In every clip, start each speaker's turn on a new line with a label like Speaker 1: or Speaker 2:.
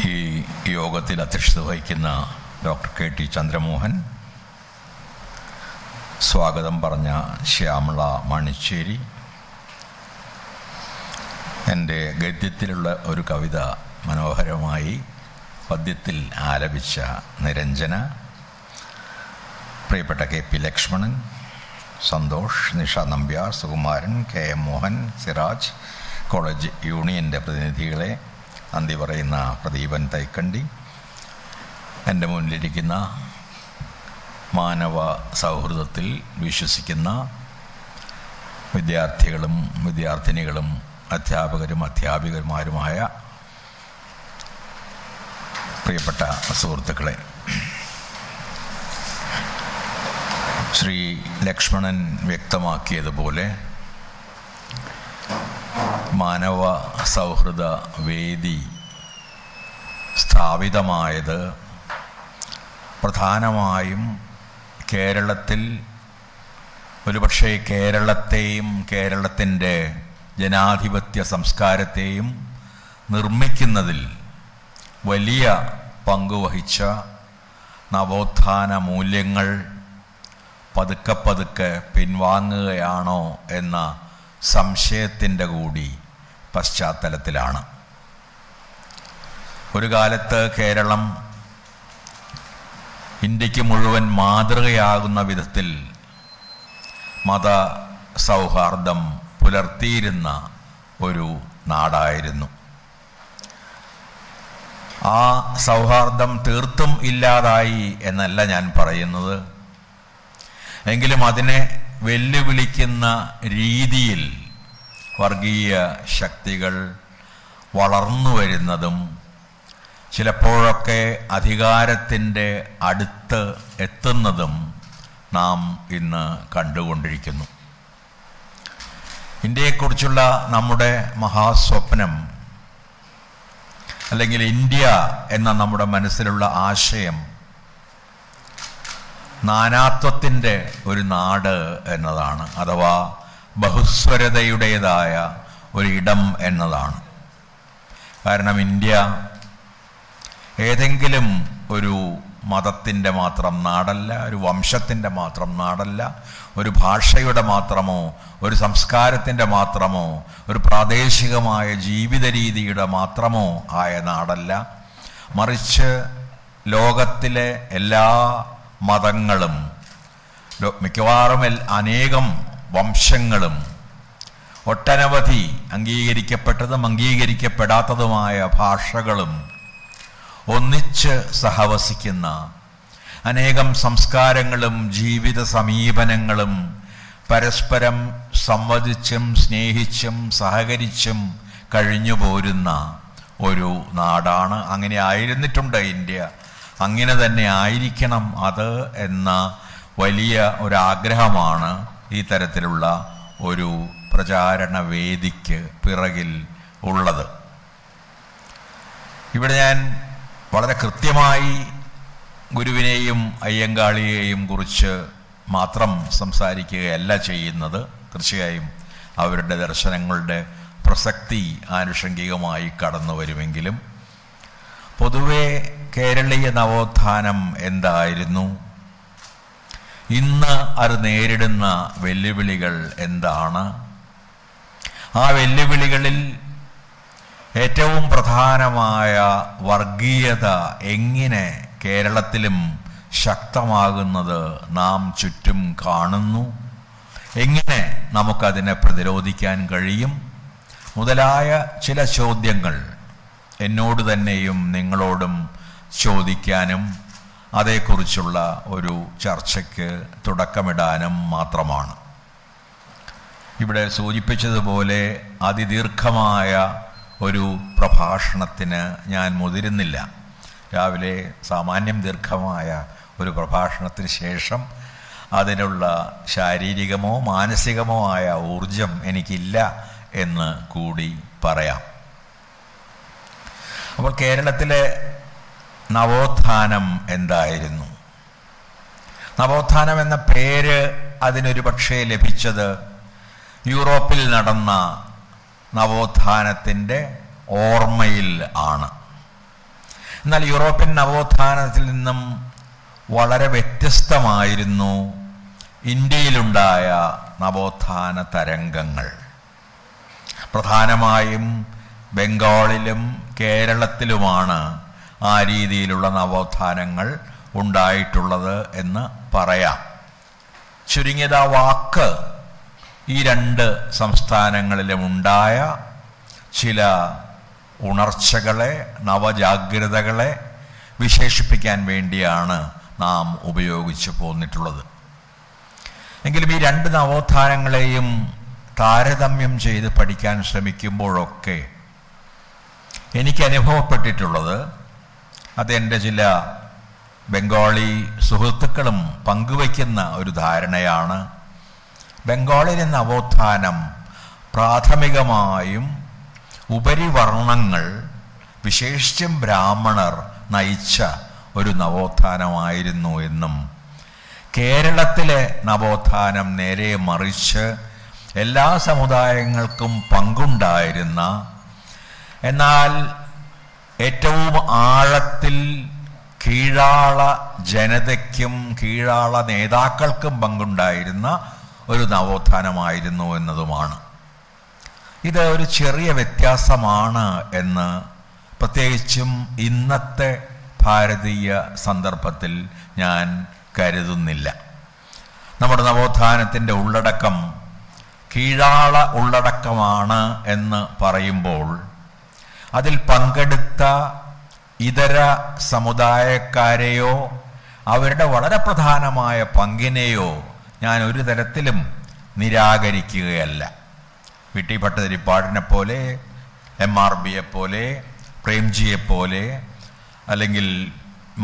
Speaker 1: ഈ യോഗത്തിൽ അധ്യക്ഷത വഹിക്കുന്ന ഡോക്ടർ KT ചന്ദ്രമോഹൻ, സ്വാഗതം പറഞ്ഞ ശ്യാമള മണിശ്ശേരി, എൻ്റെ ഗദ്യത്തിലുള്ള ഒരു കവിത മനോഹരമായി പദ്യത്തിൽ ആലപിച്ച നിരഞ്ജന, പ്രിയപ്പെട്ട KP Lakshmanan, Santhosh, Nisha Nambiar, Sukumaran, KM Mohan, Siraj, college യൂണിയൻ്റെ പ്രതിനിധികളെ, നന്ദി പറയുന്ന പ്രദീപൻ തൈക്കണ്ടി, എൻ്റെ മുന്നിലിരിക്കുന്ന മാനവ സൗഹൃദത്തിൽ വിശ്വസിക്കുന്ന വിദ്യാർത്ഥികളും വിദ്യാർത്ഥിനികളും അധ്യാപകരും അധ്യാപികമാരുമായ പ്രിയപ്പെട്ട സുഹൃത്തുക്കളെ, ശ്രീ ലക്ഷ്മണൻ വ്യക്തമാക്കിയതുപോലെ മാനവ സൗഹൃദ വേദി സ്ഥാപിതമായത് പ്രധാനമായും കേരളത്തിൽ, ഒരുപക്ഷെ കേരളത്തെയും കേരളത്തിൻ്റെ ജനാധിപത്യ സംസ്കാരത്തെയും നിർമ്മിക്കുന്നതിൽ വലിയ പങ്കുവഹിച്ച നവോത്ഥാന മൂല്യങ്ങൾ പതുക്കെ പതുക്കെ പിൻവാങ്ങുകയാണോ എന്ന സംശയത്തിൻ്റെ കൂടി പശ്ചാത്തലത്തിലാണ്. ഒരു കാലത്ത് കേരളം ഇന്ത്യക്ക് മുഴുവൻ മാതൃകയാകുന്ന വിധത്തിൽ മത സൗഹാർദ്ദം പുലർത്തിയിരുന്ന ഒരു നാടായിരുന്നു. ആ സൗഹാർദ്ദം തീർത്തും ഇല്ലാതായി എന്നല്ല ഞാൻ പറയുന്നത്. എങ്കിലും അതിനെ വെല്ലുവിളിക്കുന്ന രീതിയിൽ വർഗീയ ശക്തികൾ വളർന്നു വരുന്നതും ചിലപ്പോഴൊക്കെ അധികാരത്തിൻ്റെ അടുത്ത് എത്തുന്നതും നാം ഇന്ന് കണ്ടുകൊണ്ടിരിക്കുന്നു. ഇന്ത്യയെക്കുറിച്ചുള്ള നമ്മുടെ മഹാസ്വപ്നം, അല്ലെങ്കിൽ ഇന്ത്യ എന്ന നമ്മുടെ മനസ്സിലുള്ള ആശയം, നാനാത്വത്തിൻ്റെ ഒരു നാട് എന്നതാണ്, അഥവാ ബഹുസ്വരതയുടേതായ ഒരിടം എന്നതാണ്. കാരണം ഇന്ത്യ ഏതെങ്കിലും ഒരു മതത്തിൻ്റെ മാത്രം നാടല്ല, ഒരു വംശത്തിൻ്റെ മാത്രം നാടല്ല, ഒരു ഭാഷയുടെ മാത്രമോ ഒരു സംസ്കാരത്തിൻ്റെ മാത്രമോ ഒരു പ്രാദേശികമായ ജീവിത രീതിയുടെ മാത്രമോ ആയ നാടല്ല. മറിച്ച് ലോകത്തിലെ എല്ലാ മതങ്ങളും, മിക്കവാറും അനേകം വംശങ്ങളും, ഒട്ടനവധി അംഗീകരിക്കപ്പെട്ടതും അംഗീകരിക്കപ്പെടാത്തതുമായ ഭാഷകളും ഒന്നിച്ച് സഹവസിക്കുന്ന അനേകം സംസ്കാരങ്ങളും ജീവിത സമീപനങ്ങളും പരസ്പരം സംവദിച്ചും സ്നേഹിച്ചും സഹകരിച്ചും കഴിഞ്ഞു പോരുന്ന ഒരു നാടാണ്. അങ്ങനെ ആയിരുന്നിട്ടുണ്ട് ഇന്ത്യ, അങ്ങനെ തന്നെ ആയിരിക്കണം അത് എന്ന വലിയ ഒരാഗ്രഹമാണ് ഈ തരത്തിലുള്ള ഒരു പ്രചാരണ വേദിക്ക് പിറകിൽ ഉള്ളത്. ഇവിടെ ഞാൻ വളരെ കൃത്യമായി ഗുരുവിനെയും അയ്യങ്കാളിയെയും കുറിച്ച് മാത്രം സംസാരിക്കുകയല്ല ചെയ്യുന്നത്. തീർച്ചയായും അവരുടെ ദർശനങ്ങളുടെ പ്രസക്തി ആനുഷംഗികമായി കടന്നു വരുമെങ്കിലും പൊതുവെ കേരളീയ നവോത്ഥാനം എന്തായിരുന്നു, ഇന്ന് അത് നേരിടുന്ന വെല്ലുവിളികൾ എന്താണ്, ആ വെല്ലുവിളികളിൽ ഏറ്റവും പ്രധാനമായ വർഗീയത എങ്ങനെ കേരളത്തിലും ശക്തമാകുന്നത് നാം ചുറ്റും കാണുന്നു, എങ്ങനെ നമുക്കതിനെ പ്രതിരോധിക്കാൻ കഴിയും മുതലായ ചില ചോദ്യങ്ങൾ എന്നോട് തന്നെയും നിങ്ങളോടും ചോദിക്കാനും അതേക്കുറിച്ചുള്ള ഒരു ചർച്ചയ്ക്ക് തുടക്കമിടാനും മാത്രമാണ്. ഇവിടെ സൂചിപ്പിച്ചതുപോലെ അതിദീർഘമായ ഒരു പ്രഭാഷണത്തിന് ഞാൻ മുതിരുന്നില്ല. രാവിലെ സാമാന്യം ദീർഘമായ ഒരു പ്രഭാഷണത്തിന് ശേഷം അതിനുള്ള ശാരീരികമോ മാനസികമോ ആയ ഊർജം എനിക്കില്ല എന്ന് കൂടി പറയാം. അപ്പോൾ കേരളത്തിലെ നവോത്ഥാനം എന്തായിരുന്നു? നവോത്ഥാനം എന്ന പേര് അതിനൊരു പക്ഷേ ലഭിച്ചത് യൂറോപ്പിൽ നടന്ന നവോത്ഥാനത്തിൻ്റെ ഓർമ്മയിൽ ആണ്. എന്നാൽ യൂറോപ്യൻ നവോത്ഥാനത്തിൽ നിന്നും വളരെ വ്യത്യസ്തമായിരുന്നു ഇന്ത്യയിലുണ്ടായ നവോത്ഥാന തരംഗങ്ങൾ. പ്രധാനമായും ബംഗാളിലും കേരളത്തിലുമാണ് ആ രീതിയിലുള്ള നവോത്ഥാനങ്ങൾ ഉണ്ടായിട്ടുള്ളത് എന്ന് പറയാം. ചുരുങ്ങിയത് ആ വാക്ക് ഈ രണ്ട് സംസ്ഥാനങ്ങളിലും ഉണ്ടായ ചില ഉണർച്ചകളെ, നവജാഗ്രതകളെ വിശേഷിപ്പിക്കാൻ വേണ്ടിയാണ് നാം ഉപയോഗിച്ചു പോന്നിട്ടുള്ളത്. എങ്കിലും ഈ രണ്ട് നവോത്ഥാനങ്ങളെയും താരതമ്യം ചെയ്ത് പഠിക്കാൻ ശ്രമിക്കുമ്പോഴൊക്കെ എനിക്ക് അനുഭവപ്പെട്ടിട്ടുള്ളത്, അതെൻ്റെ ചില ബംഗാളി സുഹൃത്തുക്കളും പങ്കുവയ്ക്കുന്ന ഒരു ധാരണയാണ്, ബംഗാളിലെ നവോത്ഥാനം പ്രാഥമികമായും ഉപരിവർണ്ണങ്ങൾ, വിശേഷിച്ചും ബ്രാഹ്മണർ നയിച്ച ഒരു നവോത്ഥാനമായിരുന്നു എന്നും കേരളത്തിലെ നവോത്ഥാനം നേരെ മറിച്ച് എല്ലാ സമുദായങ്ങൾക്കും പങ്കുണ്ടായിരുന്ന, എന്നാൽ ഏറ്റവും ആഴത്തിൽ കീഴാള ജനതയ്ക്കും കീഴാള നേതാക്കൾക്കും പങ്കുണ്ടായിരുന്ന ഒരു നവോത്ഥാനമായിരുന്നു എന്നതുമാണ്. ഇത് ഒരു ചെറിയ വ്യത്യാസമാണ് എന്ന് പ്രത്യേകിച്ചും ഇന്നത്തെ ഭാരതീയ സന്ദർഭത്തിൽ ഞാൻ കരുതുന്നില്ല. നമ്മുടെ നവോത്ഥാനത്തിൻ്റെ ഉള്ളടക്കം കീഴാള ഉള്ളടക്കമാണ് എന്ന് പറയുമ്പോൾ അതിൽ പങ്കെടുത്ത ഇതര സമുദായക്കാരെയോ അവരുടെ വളരെ പ്രധാനമായ പങ്കിനെയോ ഞാൻ ഒരു തരത്തിലും നിരാകരിക്കുകയല്ല. വി.ടി. ഭട്ടതിരിപ്പാടിനെ പോലെ, MRBയെ പോലെ, പ്രേംജിയെപ്പോലെ, അല്ലെങ്കിൽ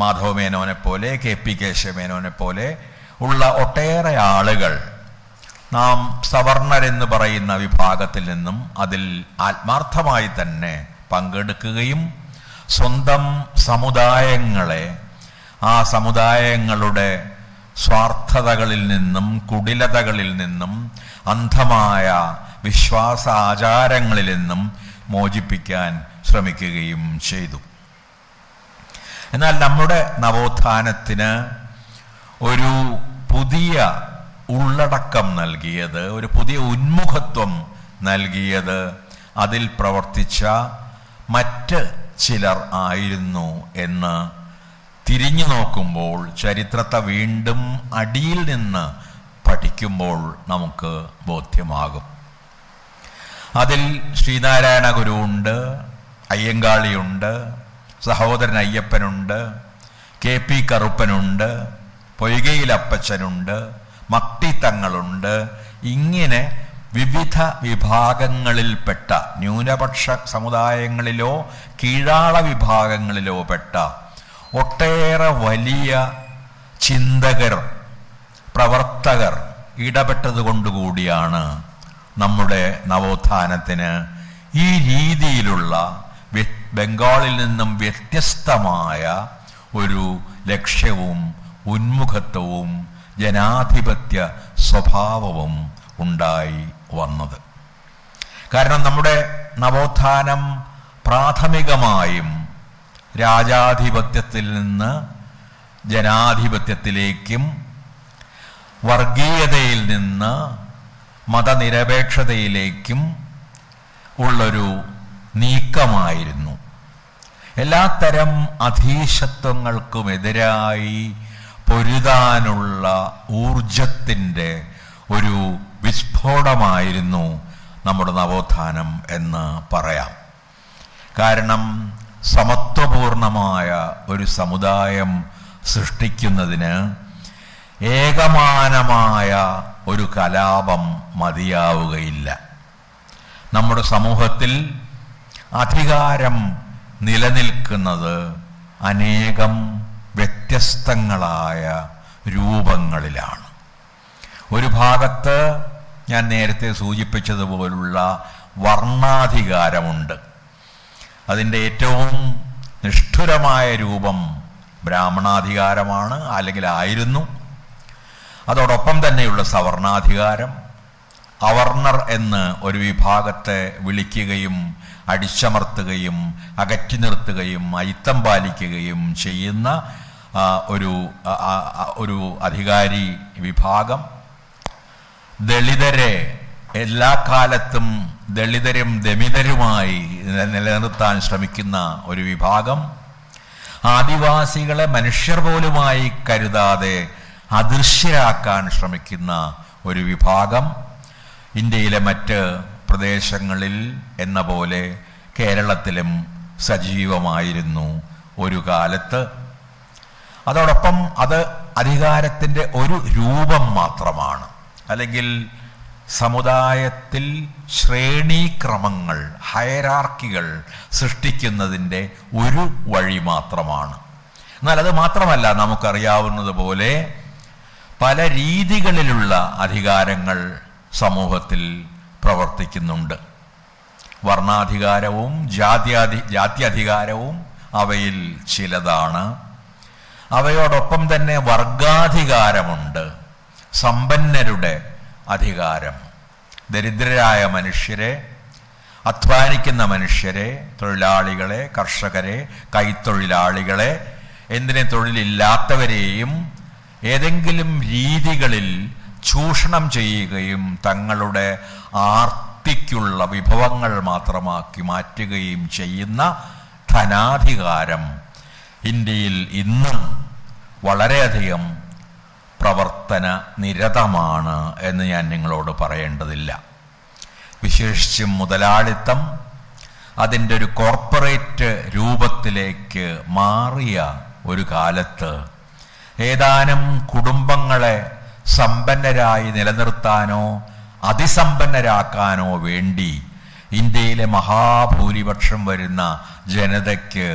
Speaker 1: മാധവമേനോനെ പോലെ, KP കേശവമേനോനെ പോലെ ഉള്ള ഒട്ടേറെ ആളുകൾ നാം സവർണരെന്ന് പറയുന്ന വിഭാഗത്തിൽ നിന്നും അതിൽ ആത്മാർത്ഥമായി തന്നെ പങ്കെടുക്കുകയും സ്വന്തം സമുദായങ്ങളെ ആ സമുദായങ്ങളുടെ സ്വാർത്ഥതകളിൽ നിന്നും കുടിലതകളിൽ നിന്നും അന്ധമായ വിശ്വാസ ആചാരങ്ങളിൽ നിന്നും മോചിപ്പിക്കാൻ ശ്രമിക്കുകയും ചെയ്തു. എന്നാൽ നമ്മുടെ നവോത്ഥാനത്തിന് ഒരു പുതിയ ഉള്ളടക്കം നൽകിയത്, ഒരു പുതിയ ഉന്മുഖത്വം നൽകിയത് അതിൽ പ്രവർത്തിച്ച മറ്റ് ചിലർ ആയിരുന്നു എന്ന് തിരിഞ്ഞു നോക്കുമ്പോൾ, ചരിത്രത്തെ വീണ്ടും അടിയിൽ നിന്ന് പഠിക്കുമ്പോൾ നമുക്ക് ബോധ്യമാകും. അതിൽ ശ്രീനാരായണ ഗുരുവുണ്ട്, അയ്യങ്കാളിയുണ്ട്, സഹോദരൻ അയ്യപ്പനുണ്ട്, KP കറുപ്പനുണ്ട്, പൊയ്കയിൽ അപ്പച്ചനുണ്ട്, മക്തി തങ്ങളുണ്ട്. ഇങ്ങനെ വിവിധ വിഭാഗങ്ങളിൽപ്പെട്ട ന്യൂനപക്ഷ സമുദായങ്ങളിലോ കീഴാള വിഭാഗങ്ങളിലോ പെട്ട ഒട്ടേറെ വലിയ ചിന്തകർ, പ്രവർത്തകർ ഇടപെട്ടതുകൊണ്ടുകൂടിയാണ് നമ്മുടെ നവോത്ഥാനത്തിന് ഈ രീതിയിലുള്ള ബംഗാളിൽ നിന്നും വ്യത്യസ്തമായ ഒരു ലക്ഷ്യവും ഉന്മുഖത്വവും ജനാധിപത്യ സ്വഭാവവും ഉണ്ടായി വന്നത്. കാരണം നമ്മുടെ നവോത്ഥാനം പ്രാഥമികമായും രാജാധിപത്യത്തിൽ നിന്ന് ജനാധിപത്യത്തിലേക്കും വർഗീയതയിൽ നിന്ന് മതനിരപേക്ഷതയിലേക്കും ഉള്ളൊരു നീക്കമായിരുന്നു. എല്ലാത്തരം അധീശത്വങ്ങൾക്കുമെതിരായി പൊരുതാനുള്ള ഊർജത്തിൻ്റെ ഒരു വിസ്ഫോടനമായിരുന്നു നമ്മുടെ നവോത്ഥാനം എന്ന് പറയാം. കാരണം സമത്വപൂർണമായ ഒരു സമുദായം സൃഷ്ടിക്കുന്നതിന് ഏകമാനമായ ഒരു കലാപം മതിയാവുകയില്ല. നമ്മുടെ സമൂഹത്തിൽ അധികാരം നിലനിൽക്കുന്നത് അനേകം വ്യത്യസ്തങ്ങളായ രൂപങ്ങളിലാണ്. ഒരു ഭാഗത്ത് ഞാൻ നേരത്തെ സൂചിപ്പിച്ചതുപോലുള്ള വർണ്ണാധികാരമുണ്ട്. അതിൻ്റെ ഏറ്റവും നിഷ്ഠുരമായ രൂപം ബ്രാഹ്മണാധികാരമാണ്, അല്ലെങ്കിൽ ആയിരുന്നു. അതോടൊപ്പം തന്നെയുള്ള സവർണാധികാരം, അവർണർ എന്ന് ഒരു വിഭാഗത്തെ വിളിക്കുകയും അടിച്ചമർത്തുകയും അകറ്റി നിർത്തുകയും അയിത്തം പാലിക്കുകയും ചെയ്യുന്ന ഒരു അധികാരി വിഭാഗം, ദളിതരെ എല്ലാ കാലത്തും ദളിതരും ദമിതരുമായി നിലനിർത്താൻ ശ്രമിക്കുന്ന ഒരു വിഭാഗം, ആദിവാസികളെ മനുഷ്യർ പോലുമായി കരുതാതെ അദൃശ്യരാക്കാൻ ശ്രമിക്കുന്ന ഒരു വിഭാഗം ഇന്ത്യയിലെ മറ്റ് പ്രദേശങ്ങളിൽ എന്ന പോലെ കേരളത്തിലും സജീവമായിരുന്നു ഒരു കാലത്ത്. അതോടൊപ്പം അത് അധികാരത്തിൻ്റെ ഒരു രൂപം മാത്രമാണ്, അല്ലെങ്കിൽ സമുദായത്തിൽ ശ്രേണീക്രമങ്ങൾ, ഹയരാർക്കികൾ സൃഷ്ടിക്കുന്നതിൻ്റെ ഒരു വഴി മാത്രമാണ്. എന്നാൽ അത് മാത്രമല്ല, നമുക്കറിയാവുന്നതുപോലെ പല രീതികളിലുള്ള അധികാരങ്ങൾ സമൂഹത്തിൽ പ്രവർത്തിക്കുന്നുണ്ട്. വർണ്ണാധികാരവും ജാത്യധികാരവും അവയിൽ ചിലതാണ്. അവയോടൊപ്പം തന്നെ വർഗാധികാരമുണ്ട്. സമ്പന്നരുടെ അധികാരം, ദരിദ്രരായ മനുഷ്യരെ, അധ്വാനിക്കുന്ന മനുഷ്യരെ, തൊഴിലാളികളെ, കർഷകരെ, കൈത്തൊഴിലാളികളെ, എന്തിന് തൊഴിലില്ലാത്തവരെയും ഏതെങ്കിലും രീതികളിൽ ചൂഷണം ചെയ്യുകയും തങ്ങളുടെ ആർത്തിക്കുള്ള വിഭവങ്ങൾ മാത്രമാക്കി മാറ്റുകയും ചെയ്യുന്ന ധനാധികാരം ഇന്ത്യയിൽ ഇന്നും വളരെയധികം പ്രവർത്തന നിരതമാണ് എന്ന് ഞാൻ നിങ്ങളോട് പറയേണ്ടതില്ല. വിശേഷിച്ചും മുതലാളിത്തം അതിൻ്റെ ഒരു കോർപ്പറേറ്റ് രൂപത്തിലേക്ക് മാറിയ ഒരു കാലത്ത് ഏതാനും കുടുംബങ്ങളെ സമ്പന്നരായി നിലനിർത്താനോ അതിസമ്പന്നരാക്കാനോ വേണ്ടി ഇന്ത്യയിലെ മഹാഭൂരിപക്ഷം വരുന്ന ജനതയ്ക്ക്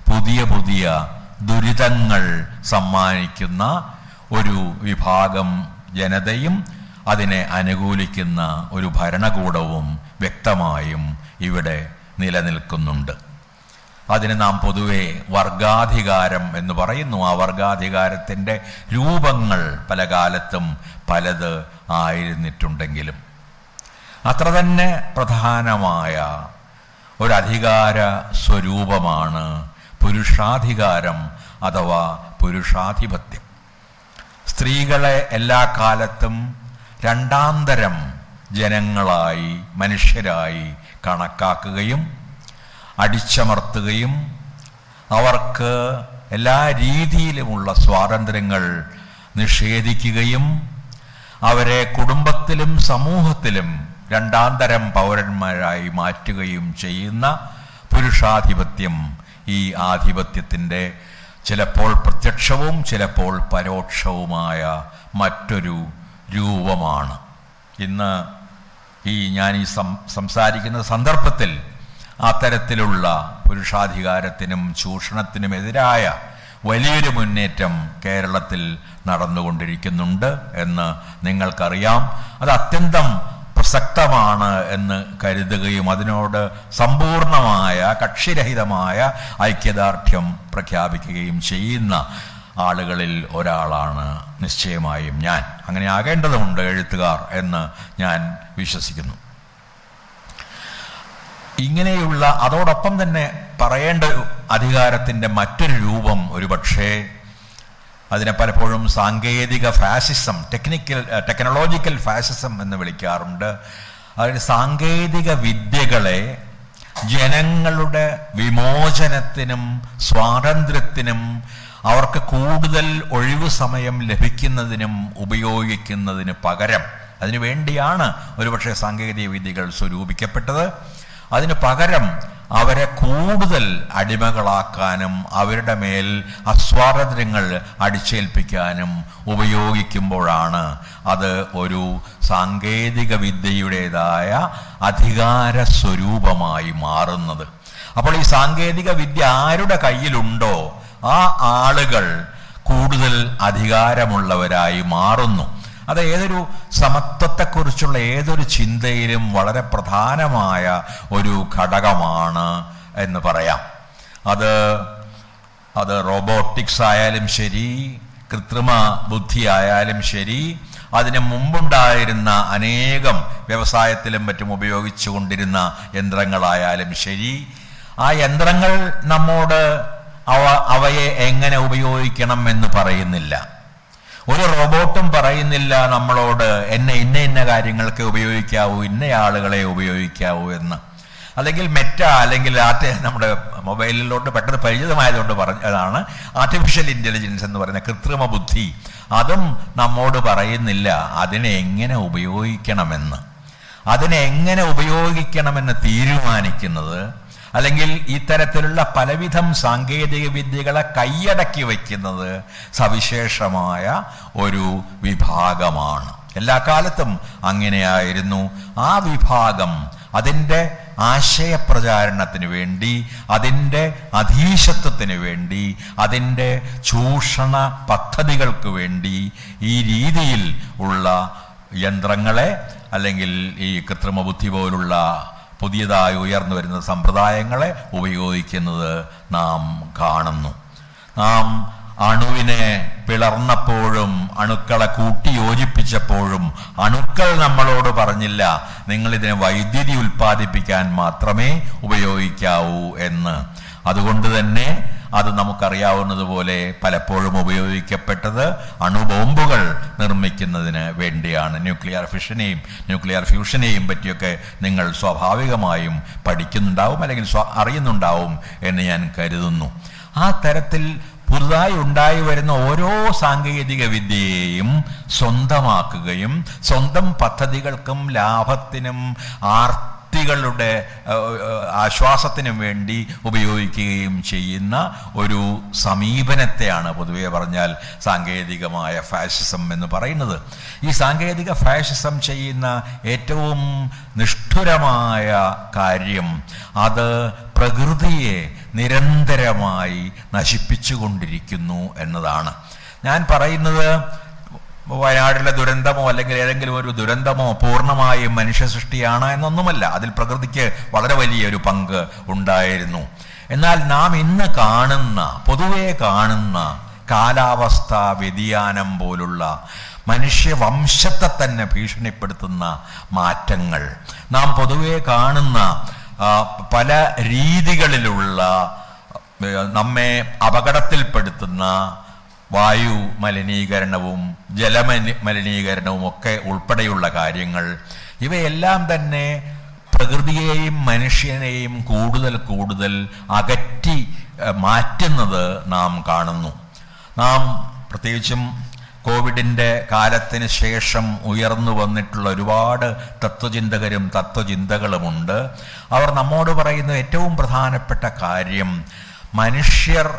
Speaker 1: പുതിയ പുതിയ ദുരിതങ്ങൾ സമ്മാനിക്കുന്ന ഒരു വിഭാഗം ജനതയും അതിനെ അനുകൂലിക്കുന്ന ഒരു ഭരണകൂടവും വ്യക്തമായും ഇവിടെ നിലനിൽക്കുന്നുണ്ട്. അതിന് നാം പൊതുവെ വർഗാധികാരം എന്ന് പറയുന്നു. ആ വർഗാധികാരത്തിൻ്റെ രൂപങ്ങൾ പല കാലത്തും പലത് ആയിരുന്നിട്ടുണ്ടെങ്കിലും അത്ര തന്നെ പ്രധാനമായ ഒരധികാര സ്വരൂപമാണ് പുരുഷാധികാരം അഥവാ പുരുഷാധിപത്യം. സ്ത്രീകളെ എല്ലാ കാലത്തും രണ്ടാന്തരം ജനങ്ങളായി, മനുഷ്യരായി കണക്കാക്കുകയും അടിച്ചമർത്തുകയും അവർക്ക് എല്ലാ രീതിയിലുമുള്ള സ്വാതന്ത്ര്യങ്ങൾ നിഷേധിക്കുകയും അവരെ കുടുംബത്തിലും സമൂഹത്തിലും രണ്ടാന്തരം പൗരന്മാരായി മാറ്റുകയും ചെയ്യുന്ന പുരുഷാധിപത്യം ഈ ആധിപത്യത്തിൻ്റെ ചിലപ്പോൾ പ്രത്യക്ഷവും ചിലപ്പോൾ പരോക്ഷവുമായ മറ്റൊരു രൂപമാണ്. ഇന്ന് ഞാൻ സംസാരിക്കുന്ന സന്ദർഭത്തിൽ അത്തരത്തിലുള്ള പുരുഷാധികാരത്തിനും ചൂഷണത്തിനുമെതിരായ വലിയൊരു മുന്നേറ്റം കേരളത്തിൽ നടന്നുകൊണ്ടിരിക്കുന്നുണ്ട് എന്ന് നിങ്ങൾക്കറിയാം. അത് അത്യന്തം പ്രസക്തമാണ് എന്ന് കരുതുകയും അതിനോട് സമ്പൂർണമായ കക്ഷിരഹിതമായ ഐക്യദാർഢ്യം പ്രഖ്യാപിക്കുകയും ചെയ്യുന്ന ആളുകളിൽ ഒരാളാണ് നിശ്ചയമായും ഞാൻ. അങ്ങനെ ആകേണ്ടതുണ്ട് എഴുത്തുകാർ എന്ന് ഞാൻ വിശ്വസിക്കുന്നു. ഇങ്ങനെയുള്ള അതോടൊപ്പം തന്നെ പറയേണ്ട അധികാരത്തിൻ്റെ മറ്റൊരു രൂപം ഒരുപക്ഷേ അതിനെ പലപ്പോഴും സാങ്കേതിക ഫാസിസം, ടെക്നോളജിക്കൽ ഫാസിസം എന്ന് വിളിക്കാറുണ്ട്. അതായത് സാങ്കേതിക വിദ്യകളെ ജനങ്ങളുടെ വിമോചനത്തിനും സ്വാതന്ത്ര്യത്തിനും അവർക്ക് കൂടുതൽ ഒഴിവു സമയം ലഭിക്കുന്നതിനും ഉപയോഗിക്കുന്നതിന് പകരം, അതിനു വേണ്ടിയാണ് ഒരുപക്ഷെ സാങ്കേതിക വിദ്യകൾ സ്വരൂപിക്കപ്പെട്ടത്. അതിന് പകരം അവരെ കൂടുതൽ അടിമകളാക്കാനും അവരുടെ മേൽ അസ്വാതന്ത്ര്യങ്ങൾ അടിച്ചേൽപ്പിക്കാനും ഉപയോഗിക്കുമ്പോഴാണ് അത് ഒരു സാങ്കേതിക വിദ്യയുടേതായ അധികാര സ്വരൂപമായി മാറുന്നത്. അപ്പോൾ ഈ സാങ്കേതിക വിദ്യ ആരുടെ കയ്യിലുണ്ടോ ആ ആളുകൾ കൂടുതൽ അധികാരമുള്ളവരായി മാറുന്നു. അത് ഏതൊരു സമത്വത്തെക്കുറിച്ചുള്ള ഏതൊരു ചിന്തയിലും വളരെ പ്രധാനമായ ഒരു ഘടകമാണ് എന്ന് പറയാം. അത് റോബോട്ടിക്സ് ആയാലും ശരി, കൃത്രിമ ബുദ്ധി ആയാലും ശരി, അതിന് മുമ്പുണ്ടായിരുന്ന അനേകം വ്യവസായത്തിലും മറ്റും ഉപയോഗിച്ചു കൊണ്ടിരുന്ന യന്ത്രങ്ങളായാലും ശരി, ആ യന്ത്രങ്ങൾ നമ്മോട് അവയെ എങ്ങനെ ഉപയോഗിക്കണം എന്ന് പറയുന്നില്ല. ഒരു റോബോട്ടും പറയുന്നില്ല നമ്മളോട് ഇന്ന കാര്യങ്ങൾക്ക് ഉപയോഗിക്കാവൂ, ഇന്ന ആളുകളെ ഉപയോഗിക്കാവൂ എന്ന്. അല്ലെങ്കിൽ അല്ലെങ്കിൽ നമ്മുടെ മൊബൈലിലോട്ട് പെട്ടെന്ന് പരിചിതമായതുകൊണ്ട് പറഞ്ഞതാണ് ആർട്ടിഫിഷ്യൽ ഇൻ്റലിജൻസ് എന്ന് പറയുന്ന കൃത്രിമ ബുദ്ധി. അതും നമ്മോട് പറയുന്നില്ല അതിനെ എങ്ങനെ ഉപയോഗിക്കണമെന്ന്. അതിനെ എങ്ങനെ ഉപയോഗിക്കണമെന്ന് തീരുമാനിക്കുന്നത്, അല്ലെങ്കിൽ ഇത്തരത്തിലുള്ള പലവിധം സാങ്കേതിക വിദ്യകളെ കൈയടക്കി വയ്ക്കുന്നത് സവിശേഷമായ ഒരു വിഭാഗമാണ്. എല്ലാ കാലത്തും അങ്ങനെയായിരുന്നു. ആ വിഭാഗം അതിൻ്റെ ആശയപ്രചാരണത്തിന് വേണ്ടി, അതിൻ്റെ അധീശത്വത്തിന് വേണ്ടി, അതിൻ്റെ ചൂഷണ പദ്ധതികൾക്ക് വേണ്ടി ഈ രീതിയിൽ ഉള്ള യന്ത്രങ്ങളെ, അല്ലെങ്കിൽ ഈ കൃത്രിമ ബുദ്ധി പോലുള്ള പുതിയതായി ഉയർന്നു വരുന്ന സമ്പ്രദായങ്ങളെ ഉപയോഗിക്കുന്നത് നാം കാണുന്നു. നാം അണുവിനെ പിളർന്നപ്പോഴും അണുക്കളെ കൂട്ടി യോജിപ്പിച്ചപ്പോഴും അണുക്കൾ നമ്മളോട് പറഞ്ഞില്ല നിങ്ങളിതിനെ വൈദ്യുതി ഉൽപ്പാദിപ്പിക്കാൻ മാത്രമേ ഉപയോഗിക്കാവൂ എന്ന്. അതുകൊണ്ട് തന്നെ അത് നമുക്കറിയാവുന്നതുപോലെ പലപ്പോഴും ഉപയോഗിക്കപ്പെട്ടത് അണുബോംബുകൾ നിർമ്മിക്കുന്നതിന് വേണ്ടിയാണ്. ന്യൂക്ലിയർ ഫ്യൂഷനെയും പറ്റിയൊക്കെ നിങ്ങൾ സ്വാഭാവികമായും പഠിക്കുന്നുണ്ടാവും, അല്ലെങ്കിൽ അറിയുന്നുണ്ടാവും എന്ന് ഞാൻ കരുതുന്നു. ആ തരത്തിൽ പുതുതായി ഉണ്ടായി വരുന്ന ഓരോ സാങ്കേതിക വിദ്യയെയും സ്വന്തമാക്കുകയും സ്വന്തം പദ്ധതികൾക്കും ലാഭത്തിനും ആർത്തികളുടെ ആശ്വാസത്തിനും വേണ്ടി ഉപയോഗിക്കുകയും ചെയ്യുന്ന ഒരു സമീപനത്തെയാണ് പൊതുവെ പറഞ്ഞാൽ സാങ്കേതികമായ ഫാഷിസം എന്ന് പറയുന്നത്. ഈ സാങ്കേതിക ഫാഷിസം ചെയ്യുന്ന ഏറ്റവും നിഷ്ഠുരമായ കാര്യം അത് പ്രകൃതിയെ നിരന്തരമായി നശിപ്പിച്ചുകൊണ്ടിരിക്കുന്നു എന്നതാണ്. ഞാൻ പറയുന്നത് വയനാട്ടിലെ ദുരന്തമോ അല്ലെങ്കിൽ ഏതെങ്കിലും ഒരു ദുരന്തമോ പൂർണ്ണമായും മനുഷ്യ സൃഷ്ടിയാണ് എന്നൊന്നുമല്ല. അതിൽ പ്രകൃതിക്ക് വളരെ വലിയൊരു പങ്ക് ഉണ്ടായിരുന്നു. എന്നാൽ നാം ഇന്ന് പൊതുവെ കാണുന്ന കാലാവസ്ഥാ വ്യതിയാനം പോലുള്ള മനുഷ്യവംശത്തെ തന്നെ ഭീഷണിപ്പെടുത്തുന്ന മാറ്റങ്ങൾ, നാം പൊതുവെ കാണുന്ന പല രീതികളിലുള്ള നമ്മെ അപകടത്തിൽപ്പെടുത്തുന്ന വായു മലിനീകരണവും ജലമലിനീകരണവും ഒക്കെ ഉൾപ്പെടെയുള്ള കാര്യങ്ങൾ, ഇവയെല്ലാം തന്നെ പ്രകൃതിയെയും മനുഷ്യനെയും കൂടുതൽ അകറ്റി മാറ്റുന്നത് നാം കാണുന്നു. നാം പ്രത്യേകിച്ചും കോവിഡിൻ്റെ കാലത്തിന് ശേഷം ഉയർന്നു വന്നിട്ടുള്ള ഒരുപാട് തത്വചിന്തകരും തത്വചിന്തകളുമുണ്ട്. അവർ നമ്മോട് പറയുന്ന ഏറ്റവും പ്രധാനപ്പെട്ട കാര്യം മനുഷ്യർ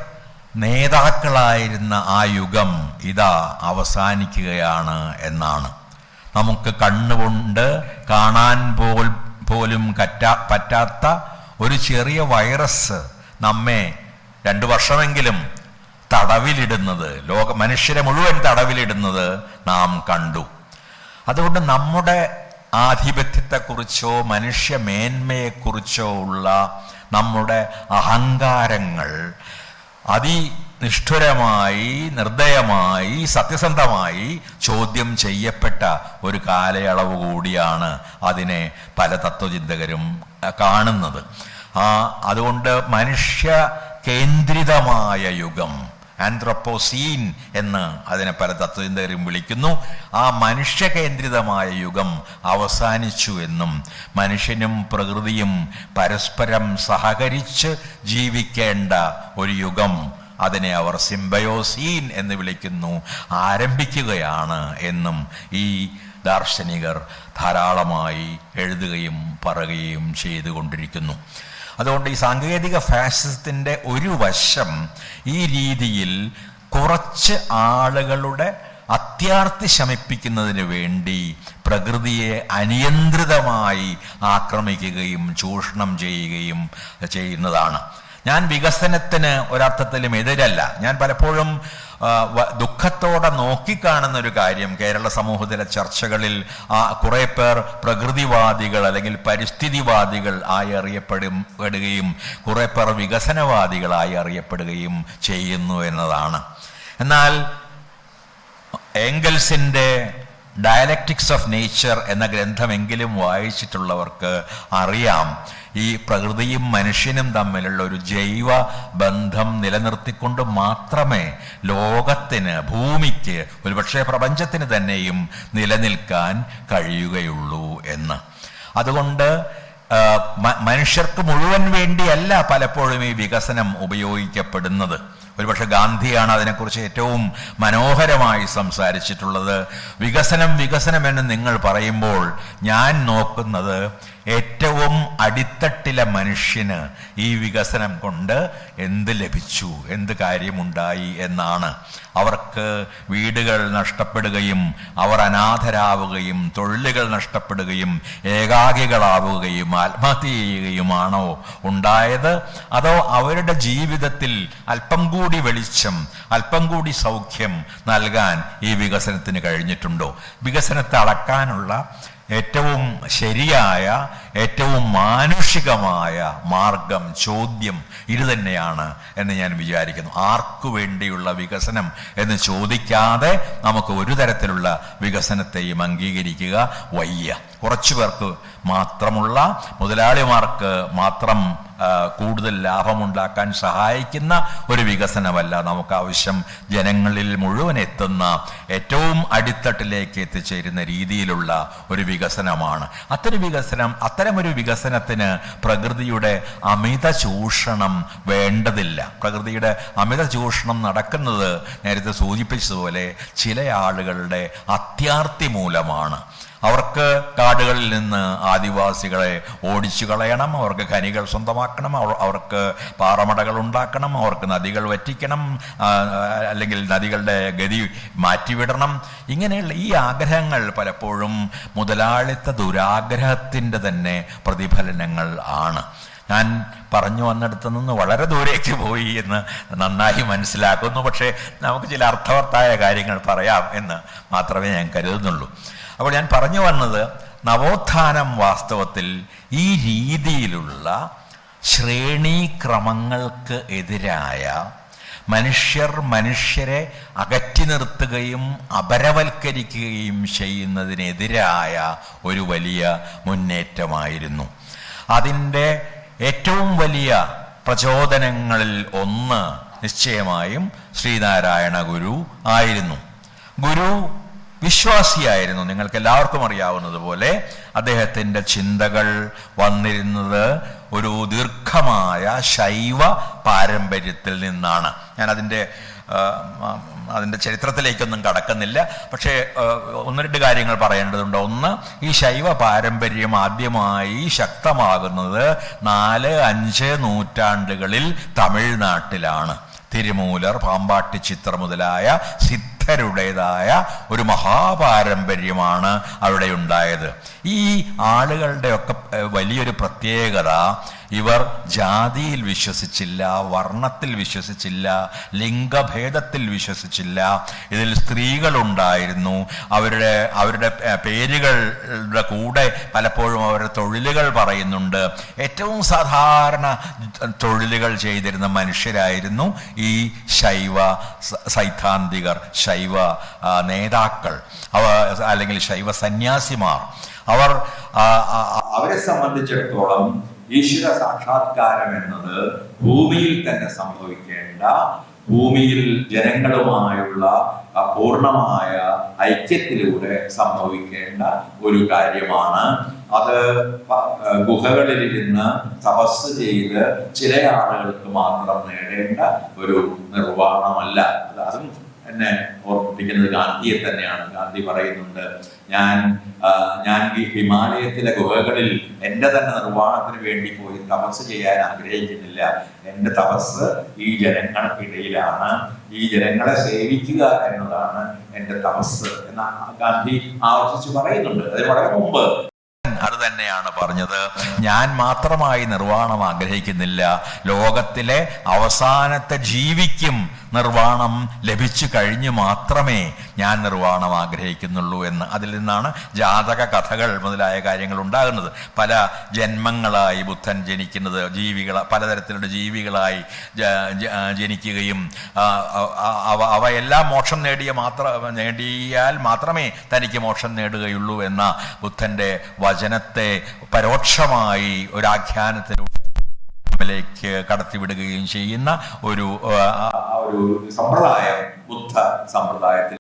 Speaker 1: നേതാക്കളായിരുന്ന ആ യുഗം ഇതാ അവസാനിക്കുകയാണ് എന്നാണ്. നമുക്ക് കണ്ണുകൊണ്ട് കാണാൻ പോലും പറ്റാത്ത ഒരു ചെറിയ വൈറസ് നമ്മെ 2 വർഷമെങ്കിലും തടവിലിടുന്നത്, മനുഷ്യരെ മുഴുവൻ തടവിലിടുന്നത് നാം കണ്ടു. അതുകൊണ്ട് നമ്മുടെ ആധിപത്യത്തെക്കുറിച്ചോ മനുഷ്യ മേന്മയെക്കുറിച്ചോ ഉള്ള നമ്മുടെ അഹങ്കാരങ്ങൾ അതിനിഷ്ഠുരമായി, നിർദ്ദയമായി, സത്യസന്ധമായി ചോദ്യം ചെയ്യപ്പെട്ട ഒരു കാലയളവ് കൂടിയാണ് അതിനെ പല തത്വചിന്തകരും കാണുന്നത്. അതുകൊണ്ട് മനുഷ്യ കേന്ദ്രിതമായ യുഗം, ആന്ത്രോപോസീൻ എന്ന് അതിനെ പല തത്വചിന്തകരും വിളിക്കുന്നു, ആ മനുഷ്യ കേന്ദ്രിതമായ യുഗം അവസാനിച്ചു എന്നും മനുഷ്യനും പ്രകൃതിയും പരസ്പരം സഹകരിച്ച് ജീവിക്കേണ്ട ഒരു യുഗം, അതിനെ അവർ സിംബയോസീൻ എന്ന് വിളിക്കുന്നു, ആരംഭിക്കുകയാണ് എന്നും ഈ ദാർശനികർ ധാരാളമായി എഴുതുകയും പറയുകയും ചെയ്തുകൊണ്ടിരിക്കുന്നു. അതുകൊണ്ട് ഈ സാങ്കേതിക ഫാഷിസത്തിൻ്റെ ഒരു വശം ഈ രീതിയിൽ കുറച്ച് ആളുകളുടെ അത്യാർത്തി ശമിപ്പിക്കുന്നതിന് വേണ്ടി പ്രകൃതിയെ അനിയന്ത്രിതമായി ആക്രമിക്കുകയും ചൂഷണം ചെയ്യുകയും ചെയ്യുന്നതാണ്. ഞാൻ വികസനത്തിന് ഒരർത്ഥത്തിലും എതിരല്ല. ഞാൻ പലപ്പോഴും ദുഃഖത്തോടെ നോക്കിക്കാണുന്ന ഒരു കാര്യം, കേരള സമൂഹത്തിലെ ചർച്ചകളിൽ കുറെ പേർ പ്രകൃതിവാദികൾ അല്ലെങ്കിൽ പരിസ്ഥിതിവാദികൾ ആയി അറിയപ്പെടുകയും കുറെ പേർ വികസനവാദികളായി അറിയപ്പെടുകയും ചെയ്യുന്നു എന്നതാണ്. എന്നാൽ ഏംഗൽസിൻ്റെ ഡയലക്റ്റിക്സ് ഓഫ് നേച്ചർ എന്ന ഗ്രന്ഥമെങ്കിലും വായിച്ചിട്ടുള്ളവർക്ക് അറിയാം, ഈ പ്രകൃതിയും മനുഷ്യനും തമ്മിലുള്ള ഒരു ജൈവ ബന്ധം നിലനിർത്തിക്കൊണ്ട് മാത്രമേ ലോകത്തിന്, ഭൂമിക്ക്, ഒരുപക്ഷെ പ്രപഞ്ചത്തിന് തന്നെയും നിലനിൽക്കാൻ കഴിയുകയുള്ളൂ എന്ന്. അതുകൊണ്ട് മനുഷ്യർക്ക് മുഴുവൻ വേണ്ടിയല്ല പലപ്പോഴും ഈ വികസനം ഉപയോഗിക്കപ്പെടുന്നത്. ഒരുപക്ഷെ ഗാന്ധിയാണ് അതിനെക്കുറിച്ച് ഏറ്റവും മനോഹരമായി സംസാരിച്ചിട്ടുള്ളത്. വികസനം എന്ന് നിങ്ങൾ പറയുമ്പോൾ ഞാൻ നോക്കുന്നത് ഏറ്റവും അടിത്തട്ടിലെ മനുഷ്യന് ഈ വികസനം കൊണ്ട് എന്ത് ലഭിച്ചു, എന്ത് കാര്യമുണ്ടായി എന്നാണ്. അവർക്ക് വീടുകൾ നഷ്ടപ്പെടുകയും അവർ അനാഥരാവുകയും തൊഴിലുകൾ നഷ്ടപ്പെടുകയും ഏകാകികളാവുകയും ആത്മഹത്യ ചെയ്യുകയുമാണോ ഉണ്ടായത്? അതോ അവരുടെ ജീവിതത്തിൽ അല്പം കൂടി വെളിച്ചം, അല്പം കൂടി സൗഖ്യം നൽകാൻ ഈ വികസനത്തിന് കഴിഞ്ഞിട്ടുണ്ടോ? വികസനത്തെ അളക്കാനുള്ള ഏറ്റവും ശരിയായ, ഏറ്റവും മാനുഷികമായ മാർഗം, ചോദ്യം ഇത് തന്നെയാണ് എന്ന് ഞാൻ വിചാരിക്കുന്നു. ആർക്കു വേണ്ടിയുള്ള വികസനം എന്ന് ചോദിക്കാതെ നമുക്ക് ഒരു തരത്തിലുള്ള വികസനത്തെയും അംഗീകരിക്കുക വയ്യ. കുറച്ചു പേർക്ക് മാത്രമുള്ള, മുതലാളിമാർക്ക് മാത്രം കൂടുതൽ ലാഭമുണ്ടാക്കാൻ സഹായിക്കുന്ന ഒരു വികസനമല്ല നമുക്ക് ആവശ്യം. ജനങ്ങളിൽ മുഴുവൻ എത്തുന്ന, ഏറ്റവും അടിത്തട്ടിലേക്ക് എത്തിച്ചേരുന്ന രീതിയിലുള്ള ഒരു വികസനമാണ്. അത്തരമൊരു വികസനത്തിന് പ്രകൃതിയുടെ അമിത ചൂഷണം വേണ്ടതില്ല. പ്രകൃതിയുടെ അമിത ചൂഷണം നടക്കുന്നത് നേരത്തെ സൂചിപ്പിച്ചതുപോലെ ചില ആളുകളുടെ അത്യാർത്തി മൂലമാണ്. അവർക്ക് കാടുകളിൽ നിന്ന് ആദിവാസികളെ ഓടിച്ചു കളയണം, അവർക്ക് ഖനികൾ സ്വന്തമാക്കണം, അവർക്ക് പാറമടകൾ ഉണ്ടാക്കണം, അവർക്ക് നദികൾ വറ്റിക്കണം, അല്ലെങ്കിൽ നദികളുടെ ഗതി മാറ്റിവിടണം. ഇങ്ങനെയുള്ള ഈ ആഗ്രഹങ്ങൾ പലപ്പോഴും മുതലാളിത്ത ദുരാഗ്രഹത്തിൻ്റെ തന്നെ പ്രതിഫലനങ്ങൾ ആണ്. ഞാൻ പറഞ്ഞു വന്നിടത്തു നിന്ന് വളരെ ദൂരേക്ക് പോയി എന്ന് നന്നായി മനസ്സിലാക്കുന്നു. പക്ഷേ നമുക്ക് ചില അർത്ഥവത്തായ കാര്യങ്ങൾ പറയാം എന്ന് മാത്രമേ ഞാൻ കരുതുന്നുള്ളൂ. അപ്പോൾ ഞാൻ പറഞ്ഞു വന്നത്, നവോത്ഥാനം വാസ്തവത്തിൽ ഈ രീതിയിലുള്ള ശ്രേണീക്രമങ്ങൾക്ക് എതിരായ, മനുഷ്യരെ അകറ്റി നിർത്തുകയും അപരവൽക്കരിക്കുകയും ചെയ്യുന്നതിനെതിരായ ഒരു വലിയ മുന്നേറ്റമായിരുന്നു. അതിൻ്റെ ഏറ്റവും വലിയ പ്രചോദനങ്ങളിൽ ഒന്ന് നിശ്ചയമായും ശ്രീനാരായണ ഗുരു ആയിരുന്നു. ഗുരു വിശ്വാസിയായിരുന്നു. നിങ്ങൾക്ക് എല്ലാവർക്കും അറിയാവുന്നതുപോലെ അദ്ദേഹത്തിൻ്റെ ചിന്തകൾ വന്നിരുന്നത് ഒരു ദീർഘമായ ശൈവ പാരമ്പര്യത്തിൽ നിന്നാണ്. ഞാൻ അതിൻ്റെ ചരിത്രത്തിലേക്കൊന്നും കടക്കുന്നില്ല. പക്ഷേ ഒന്ന് രണ്ട് കാര്യങ്ങൾ പറയേണ്ടതുണ്ട്. ഒന്ന്, ഈ ശൈവ പാരമ്പര്യം ആദ്യമായി ശക്തമാകുന്നത് 4-5 നൂറ്റാണ്ടുകളിൽ തമിഴ്നാട്ടിലാണ്. തിരുമൂലർ, പാമ്പാട്ടി ചിത്ര മുതലായ സിദ്ധരുടേതായ ഒരു മഹാപാരമ്പര്യമാണ് അവിടെ ഉണ്ടായത്. ഈ ആളുകളുടെയൊക്കെ വലിയൊരു പ്രത്യേകത, ഇവർ ജാതിയിൽ വിശ്വസിച്ചില്ല, വർണ്ണത്തിൽ വിശ്വസിച്ചില്ല, ലിംഗഭേദത്തിൽ വിശ്വസിച്ചില്ല. ഇതിൽ സ്ത്രീകളുണ്ടായിരുന്നു. അവരുടെ പേരുകളുടെ കൂടെ പലപ്പോഴും അവരുടെ തൊഴിലുകൾ പറയുന്നുണ്ട്. ഏറ്റവും സാധാരണ തൊഴിലുകൾ ചെയ്തിരുന്ന മനുഷ്യരായിരുന്നു ഈ ശൈവ സൈദ്ധാന്തികർ, ശൈവ നേതാക്കൾ, അല്ലെങ്കിൽ ശൈവ സന്യാസിമാർ. അവരെ സംബന്ധിച്ചിടത്തോളം ഈശ്വര സാക്ഷാത്കാരം എന്നത് ഭൂമിയിൽ തന്നെ സംഭവിക്കേണ്ട, ഭൂമിയിൽ ജനങ്ങളുമായുള്ള പൂർണ്ണമായ ഐക്യത്തിലൂടെ സംഭവിക്കേണ്ട ഒരു കാര്യമാണ്. അത് ഗുഹകളിലിരുന്ന് തപസ് ചെയ്ത് ചില ആളുകൾക്ക് മാത്രം നേടേണ്ട ഒരു നിർവ്വാണമല്ല. അതും എന്നെ ഓർമ്മിപ്പിക്കുന്നത് ഗാന്ധിയെ തന്നെയാണ്. ഗാന്ധി പറയുന്നുണ്ട്, ഞാൻ ഈ ഹിമാലയത്തിലെ ഗുഹകളിൽ എൻ്റെ തന്നെ നിർവ്വാണത്തിന് വേണ്ടി പോയി തപസ് ചെയ്യാൻ ആഗ്രഹിക്കുന്നില്ല. എൻ്റെ തപസ് ഈ ജനങ്ങൾക്കിടയിലാണ്, ഈ ജനങ്ങളെ സേവിക്കുക എന്നതാണ് എൻ്റെ തപസ് എന്ന് ഗാന്ധി ആവർത്തിച്ച് പറയുന്നുണ്ട്. അതിന് വളരെ മുമ്പ് അത് തന്നെയാണ് പറഞ്ഞത്. ഞാൻ മാത്രമായി നിർവ്വാണം ആഗ്രഹിക്കുന്നില്ല, ലോകത്തിലെ അവസാനത്തെ ജീവിക്കും
Speaker 2: നിർവ്വാണം ലഭിച്ചു കഴിഞ്ഞ് മാത്രമേ ഞാൻ നിർവ്വാണം ആഗ്രഹിക്കുന്നുള്ളൂ എന്ന്. അതിൽ നിന്നാണ് ജാതക കഥകൾ മുതലായ കാര്യങ്ങൾ ഉണ്ടാകുന്നത്. പല ജന്മങ്ങളായി ബുദ്ധൻ ജനിക്കുന്നത്, പലതരത്തിലുള്ള ജീവികളായി ജനിക്കുകയും അവയെല്ലാം മോക്ഷം നേടിയാൽ മാത്രമേ തനിക്ക് മോക്ഷം നേടുകയുള്ളൂ എന്ന ബുദ്ധന്റെ വചനത്തെ പരോക്ഷമായി ഒരു ആഖ്യാനത്തിലൂടെ ലേക്ക് കടത്തിവിടുകയും ചെയ്യുന്ന ഒരു
Speaker 1: സമ്പ്രദായം ബുദ്ധ സമ്പ്രദായത്തിൽ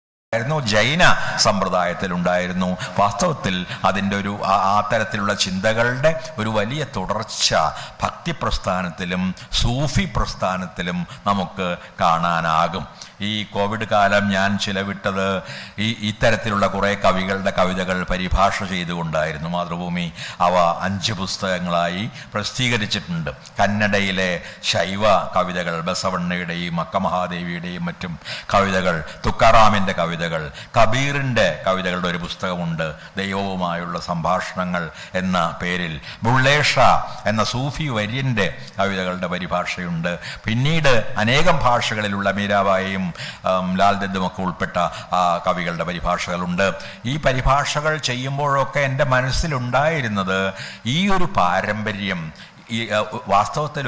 Speaker 2: ജൈന സമ്പ്രദായത്തിലുണ്ടായിരുന്നു. വാസ്തവത്തിൽ അതിൻ്റെ ആ തരത്തിലുള്ള ചിന്തകളുടെ ഒരു വലിയ തുടർച്ച ഭക്തി പ്രസ്ഥാനത്തിലും സൂഫി പ്രസ്ഥാനത്തിലും നമുക്ക് കാണാനാകും. ഈ കോവിഡ് കാലം ഞാൻ ചിലവിട്ടത് ഇത്തരത്തിലുള്ള കുറേ കവികളുടെ കവിതകൾ പരിഭാഷ ചെയ്തുകൊണ്ടായിരുന്നു. മാതൃഭൂമി അവ 5 പുസ്തകങ്ങളായി പ്രസിദ്ധീകരിച്ചിട്ടുണ്ട്. കന്നഡയിലെ ശൈവ കവിതകൾ, ബസവണ്ണയുടെയും അക്കമഹാദേവിയുടെയും മറ്റും കവിതകൾ, തുക്കാറാമിൻ്റെ കവിതകൾ, കബീറിൻ്റെ കവിതകളുടെ ഒരു പുസ്തകമുണ്ട്, ദൈവവുമായുള്ള സംഭാഷണങ്ങൾ എന്ന പേരിൽ. ബുള്ളേഷ എന്ന സൂഫി വര്യൻ്റെ കവിതകളുടെ പരിഭാഷയുണ്ട്. പിന്നീട് അനേകം ഭാഷകളിലുള്ള മീരാബായിയും ലാൽ ദത്തുമൊക്കെ ഉൾപ്പെട്ട കവികളുടെ പരിഭാഷകളുണ്ട്. ഈ പരിഭാഷകൾ ചെയ്യുമ്പോഴൊക്കെ എൻ്റെ മനസ്സിലുണ്ടായിരുന്നത് ഈ ഒരു പാരമ്പര്യം, ഈ വാസ്തവത്തിൽ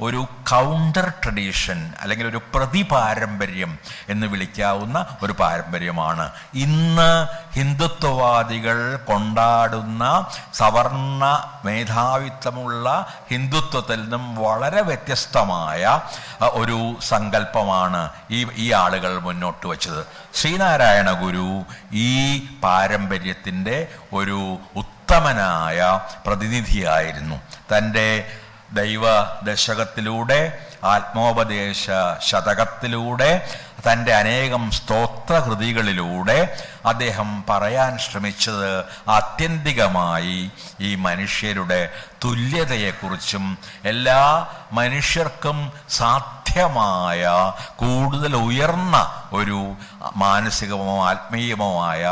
Speaker 2: ഒരു കൗണ്ടർ ട്രഡീഷൻ അല്ലെങ്കിൽ ഒരു പ്രതിപാരമ്പര്യം എന്ന് വിളിക്കാവുന്ന ഒരു പാരമ്പര്യമാണ്. ഇന്ന് ഹിന്ദുത്വവാദികൾ കൊണ്ടാടുന്ന സവർണ മേധാവിത്വമുള്ള ഹിന്ദുത്വത്തിൽ നിന്നും വളരെ വ്യത്യസ്തമായ ഒരു സങ്കല്പമാണ് ഈ ആളുകൾ മുന്നോട്ട് വച്ചത്. ശ്രീനാരായണ ഗുരു ഈ പാരമ്പര്യത്തിൻ്റെ ഒരു ഉത്തമനായ പ്രതിനിധിയായിരുന്നു. തൻ്റെ ദൈവ ദശകത്തിലൂടെ, ആത്മോപദേശ ശതകത്തിലൂടെ, തൻ്റെ അനേകം സ്തോത്രകൃതികളിലൂടെ അദ്ദേഹം പറയാൻ ശ്രമിച്ചത് ആത്യന്തികമായി ഈ മനുഷ്യരുടെ തുല്യതയെക്കുറിച്ചും എല്ലാ മനുഷ്യർക്കും സാധ്യമായ കൂടുതൽ ഉയർന്ന ഒരു മാനസികമോ ആത്മീയമോ ആയ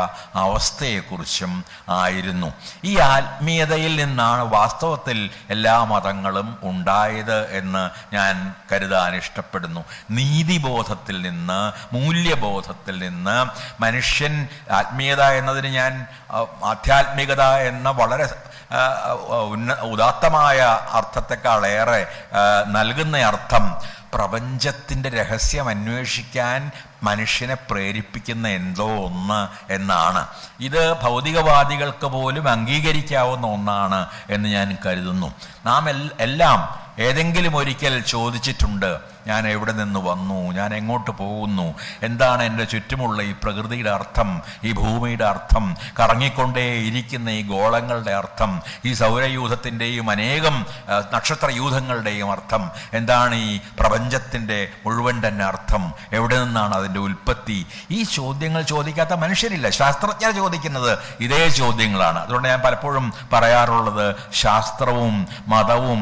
Speaker 2: അവസ്ഥയെക്കുറിച്ചും ആയിരുന്നു. ഈ ആത്മീയതയിൽ നിന്നാണ് വാസ്തവത്തിൽ എല്ലാ മതങ്ങളും ഉണ്ടായത് എന്ന് ഞാൻ കരുതാൻ ഇഷ്ടപ്പെടുന്നു. നീതിബോധത്തിൽ നിന്ന്, മൂല്യബോധത്തിൽ നിന്ന് മനുഷ്യൻ, ആത്മീയത എന്നതിന് ഞാൻ ആധ്യാത്മികത എന്ന വളരെ ഉദാത്തമായ അർത്ഥത്തെക്കാളേറെ നൽകുന്ന അർത്ഥം പ്രപഞ്ചത്തിൻ്റെ രഹസ്യം അന്വേഷിക്കാൻ മനുഷ്യനെ പ്രേരിപ്പിക്കുന്ന എന്തോ ഒന്ന് എന്നാണ്. ഇത് ഭൗതികവാദികൾക്ക് പോലും അംഗീകരിക്കാവുന്ന ഒന്നാണ് എന്ന് ഞാൻ കരുതുന്നു. നാം എല്ലാം ഏതെങ്കിലും ഒരിക്കൽ ചോദിച്ചിട്ടുണ്ട്, ഞാൻ എവിടെ നിന്ന് വന്നു, ഞാൻ എങ്ങോട്ട് പോകുന്നു, എന്താണ് എൻ്റെ ചുറ്റുമുള്ള ഈ പ്രകൃതിയുടെ അർത്ഥം, ഈ ഭൂമിയുടെ അർത്ഥം, കറങ്ങിക്കൊണ്ടേ ഇരിക്കുന്ന ഈ ഗോളങ്ങളുടെ അർത്ഥം, ഈ സൗരയൂഥത്തിൻ്റെയും അനേകം നക്ഷത്രയൂഥങ്ങളുടെയും അർത്ഥം എന്താണ്, ഈ പ്രപഞ്ചത്തിൻ്റെ മുഴുവൻ തന്നെ അർത്ഥം, എവിടെ നിന്നാണ് അതിൻ്റെ ഉൽപ്പത്തി? ഈ ചോദ്യങ്ങൾ ചോദിക്കാത്ത മനുഷ്യരില്ല. ശാസ്ത്രജ്ഞർ ചോദിക്കുന്നത് ഇതേ ചോദ്യങ്ങളാണ്. അതുകൊണ്ട് ഞാൻ പലപ്പോഴും പറയാറുള്ളത്, ശാസ്ത്രവും മതവും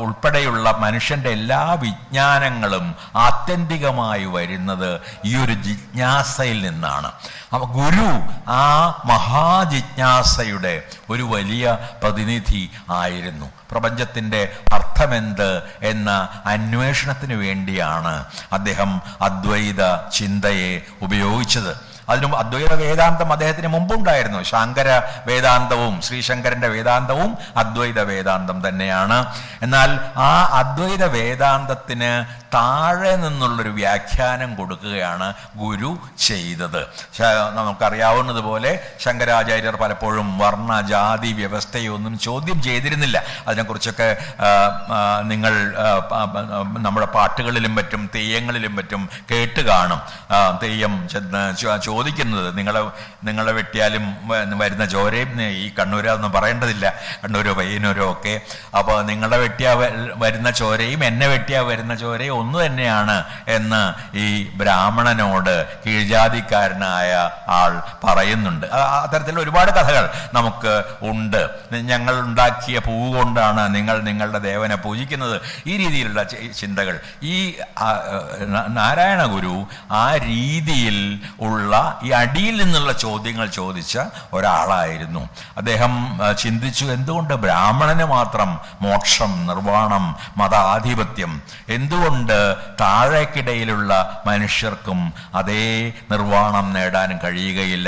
Speaker 2: ഉൾപ്പെടെയുള്ള മനുഷ്യൻ്റെ എല്ലാ വിജ്ഞാനങ്ങളും ആത്യന്തികമായി വരുന്നത് ഈ ഒരു ജിജ്ഞാസയിൽ നിന്നാണ്. അപ്പൊ ഗുരു ആ മഹാജിജ്ഞാസയുടെ ഒരു വലിയ പ്രതിനിധി ആയിരുന്നു. പ്രപഞ്ചത്തിൻ്റെ അർത്ഥമെന്ത് എന്ന അന്വേഷണത്തിന് വേണ്ടിയാണ് അദ്ദേഹം അദ്വൈത ചിന്തയെ ഉപയോഗിച്ചത്. അതിനും അദ്വൈത വേദാന്തം അദ്ദേഹത്തിന് മുമ്പുണ്ടായിരുന്നു. ശങ്കര വേദാന്തവും ശ്രീശങ്കരൻ്റെ വേദാന്തവും അദ്വൈത വേദാന്തം തന്നെയാണ്. എന്നാൽ ആ അദ്വൈത വേദാന്തത്തിന് താഴെ നിന്നുള്ളൊരു വ്യാഖ്യാനം കൊടുക്കുകയാണ് ഗുരു ചെയ്തത്. നമുക്കറിയാവുന്നതുപോലെ ശങ്കരാചാര്യർ പലപ്പോഴും വർണ്ണ ജാതി വ്യവസ്ഥയൊന്നും ചോദ്യം ചെയ്തിരുന്നില്ല. അതിനെക്കുറിച്ചൊക്കെ നിങ്ങൾ നമ്മുടെ പാട്ടുകളിലും മറ്റും തെയ്യങ്ങളിലും മറ്റും കേട്ട് കാണും. തെയ്യം ചോദിക്കുന്നത്, നിങ്ങളെ വെട്ടിയാലും വരുന്ന ചോരയും, ഈ കണ്ണൂരാന്ന് പറയേണ്ടതില്ല, കണ്ണൂരോ പയ്യന്നൂരോ ഒക്കെ, അപ്പോൾ നിങ്ങളെ വെട്ടിയാ വരുന്ന ചോരയും എന്നെ വെട്ടിയാ വരുന്ന ചോരയും ഒന്ന് തന്നെയാണ് എന്ന് ഈ ബ്രാഹ്മണനോട് കീഴ്ജാതിക്കാരനായ ആൾ പറയുന്നുണ്ട്. അത്തരത്തിൽ ഒരുപാട് കഥകൾ നമുക്ക് ഉണ്ട്. ഞങ്ങൾ ഉണ്ടാക്കിയ പൂവ് കൊണ്ടാണ് നിങ്ങൾ നിങ്ങളുടെ ദേവനെ പൂജിക്കുന്നത്. ഈ രീതിയിലുള്ള ചിന്തകൾ ഈ നാരായണ ഗുരു ആ രീതിയിൽ ഉള്ള ഈ അടിയിൽ നിന്നുള്ള ചോദ്യങ്ങൾ ചോദിച്ച ഒരാളായിരുന്നു അദ്ദേഹം. ചിന്തിച്ചു, എന്തുകൊണ്ട് ബ്രാഹ്മണന് മാത്രം മോക്ഷം, നിർവ്വാണം, മതാധിപത്യം? എന്തുകൊണ്ട് താഴേക്കിടയിലുള്ള മനുഷ്യർക്കും അതേ നിർവ്വാണം നേടാൻ കഴിയുകയില്ല?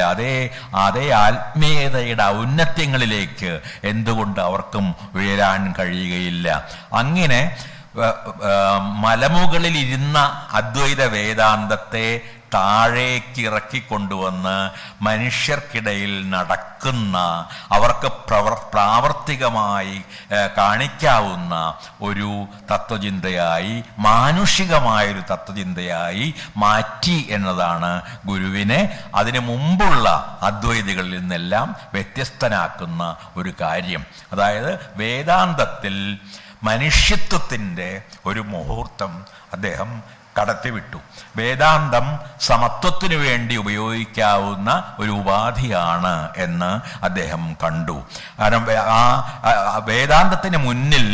Speaker 2: അതേ ആത്മീയതയുടെ ഔന്നത്യങ്ങളിലേക്ക് എന്തുകൊണ്ട് അവർക്കും ഉയരാൻ കഴിയുകയില്ല? അങ്ങനെ മലമുകളിൽ ഇരുന്ന അദ്വൈത വേദാന്തത്തെ താഴേക്ക് ഇറക്കിക്കൊണ്ടുവന്ന് മനുഷ്യർക്കിടയിൽ നടക്കുന്ന, അവർക്ക് പ്രാവർത്തികമായി കാണിക്കാവുന്ന ഒരു തത്വചിന്തയായി, മാനുഷികമായൊരു തത്വചിന്തയായി മാറ്റി എന്നതാണ് ഗുരുവിനെ അതിനു മുമ്പുള്ള അദ്വൈതികളിൽ നിന്നെല്ലാം വ്യത്യസ്തനാക്കുന്ന ഒരു കാര്യം. അതായത് വേദാന്തത്തിൽ മനുഷ്യത്വത്തിൻ്റെ ഒരു മുഹൂർത്തം അദ്ദേഹം കടത്തിവിട്ടു. വേദാന്തം സമത്വത്തിനു വേണ്ടി ഉപയോഗിക്കാവുന്ന ഒരു ഉപാധിയാണ് എന്ന് അദ്ദേഹം കണ്ടു. കാരണം ആ വേദാന്തത്തിന് മുന്നിൽ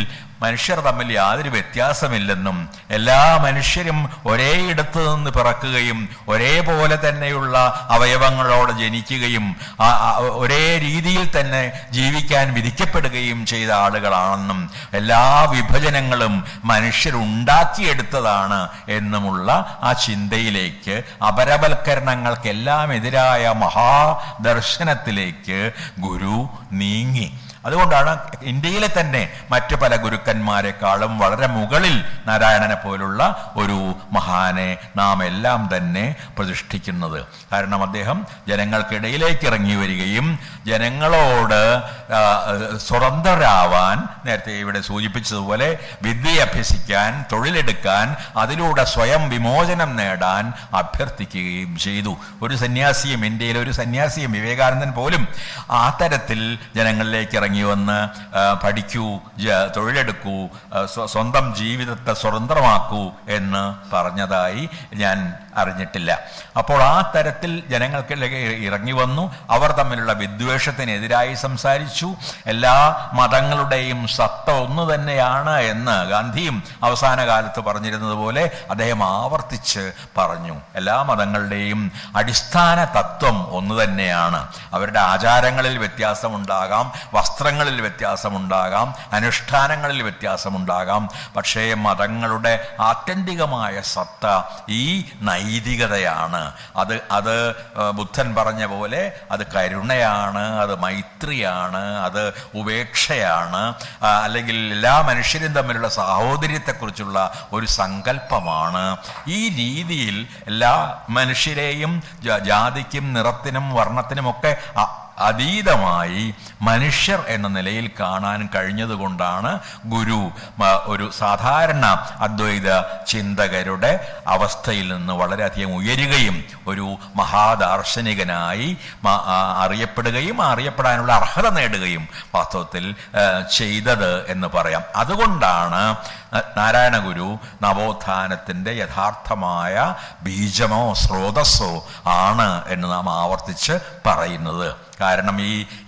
Speaker 2: മനുഷ്യർ തമ്മിൽ യാതൊരു വ്യത്യാസമില്ലെന്നും എല്ലാ മനുഷ്യരും ഒരേ ഇടത്ത് നിന്ന് പിറക്കുകയും ഒരേപോലെ തന്നെയുള്ള അവയവങ്ങളോട് ജനിക്കുകയും ഒരേ രീതിയിൽ തന്നെ ജീവിക്കാൻ വിധിക്കപ്പെടുകയും ചെയ്ത ആളുകളാണെന്നും എല്ലാ വിഭജനങ്ങളും മനുഷ്യരുണ്ടാക്കിയെടുത്തതാണ് എന്നുമുള്ള ആ ചിന്തയിലേക്ക്, അപരവൽക്കരണങ്ങൾക്കെല്ലാം എതിരായ മഹാദർശനത്തിലേക്ക് ഗുരു നീങ്ങി. അതുകൊണ്ടാണ് ഇന്ത്യയിലെ തന്നെ മറ്റു പല ഗുരുക്കന്മാരെക്കാളും വളരെ മുകളിൽ നാരായണനെ പോലുള്ള ഒരു മഹാനെ നാം എല്ലാം തന്നെ പ്രതിഷ്ഠിക്കുന്നത്. കാരണം അദ്ദേഹം ജനങ്ങൾക്കിടയിലേക്ക് ഇറങ്ങി വരികയും ജനങ്ങളോട് സ്വതന്ത്രരാവാൻ, നേരത്തെ ഇവിടെ സൂചിപ്പിച്ചതുപോലെ വിദ്യ അഭ്യസിക്കാൻ, തൊഴിലെടുക്കാൻ, അതിലൂടെ സ്വയം വിമോചനം നേടാൻ അഭ്യർത്ഥിക്കുകയും ചെയ്തു. ഒരു സന്യാസിയും, ഇന്ത്യയിലെ ഒരു സന്യാസിയും, വിവേകാനന്ദൻ പോലും ആ തരത്തിൽ ജനങ്ങളിലേക്ക് ഇറങ്ങി വന്ന് പഠിക്കൂ, തൊഴിലെടുക്കൂ, സ്വന്തം ജീവിതത്തെ സ്വതന്ത്രമാക്കൂ എന്ന് പറഞ്ഞതായി ഞാൻ അറിഞ്ഞിട്ടില്ല. അപ്പോൾ ആ തരത്തിൽ ജനങ്ങൾക്കിടയിൽ ഇറങ്ങി വന്നു. അവർ തമ്മിലുള്ള വിദ്വേഷത്തിനെതിരായി സംസാരിച്ചു. എല്ലാ മതങ്ങളുടെയും സത്ത ഒന്നു തന്നെയാണ് എന്ന് ഗാന്ധിയും അവസാന കാലത്ത് പറഞ്ഞിരുന്നത് പോലെ അദ്ദേഹം ആവർത്തിച്ച് പറഞ്ഞു. എല്ലാ മതങ്ങളുടെയും അടിസ്ഥാന തത്വം ഒന്നു തന്നെയാണ്. അവരുടെ ആചാരങ്ങളിൽ വ്യത്യാസമുണ്ടാകാം, വസ്ത്രങ്ങളിൽ വ്യത്യാസമുണ്ടാകാം, അനുഷ്ഠാനങ്ങളിൽ വ്യത്യാസമുണ്ടാകാം. പക്ഷേ മതങ്ങളുടെ ആത്യന്തികമായ സത്ത ഈ നൈതികതയാണ്. അത് ബുദ്ധൻ പറഞ്ഞ പോലെ അത് കരുണയാണ്, അത് മൈത്രിയാണ്, അത് ഉപേക്ഷയാണ്, അല്ലെങ്കിൽ എല്ലാ മനുഷ്യരും തമ്മിലുള്ള സാഹോദര്യത്തെക്കുറിച്ചുള്ള ഒരു സങ്കല്പമാണ്. ഈ രീതിയിൽ എല്ലാ മനുഷ്യരെയും ജാതിക്കും നിറത്തിനും വർണ്ണത്തിനുമൊക്കെ അതീതമായി മനുഷ്യർ എന്ന നിലയിൽ കാണാൻ കഴിഞ്ഞതുകൊണ്ടാണ് ഗുരു ഒരു സാധാരണ അദ്വൈത ചിന്തകരുടെ അവസ്ഥയിൽ നിന്ന് വളരെയധികം ഉയരുകയും ഒരു മഹാദാർശനികനായി അറിയപ്പെടുകയും അറിയപ്പെടാനുള്ള അർഹത നേടുകയും വാസ്തവത്തിൽ ചെയ്തത് എന്ന് പറയാം. അതുകൊണ്ടാണ് നാരായണ ഗുരു നവോത്ഥാനത്തിൻ്റെ യഥാർത്ഥമായ ബീജമോ സ്രോതസ്സോ ആണ് എന്ന് നാം ആവർത്തിച്ച് പറയുന്നത്. കാരണം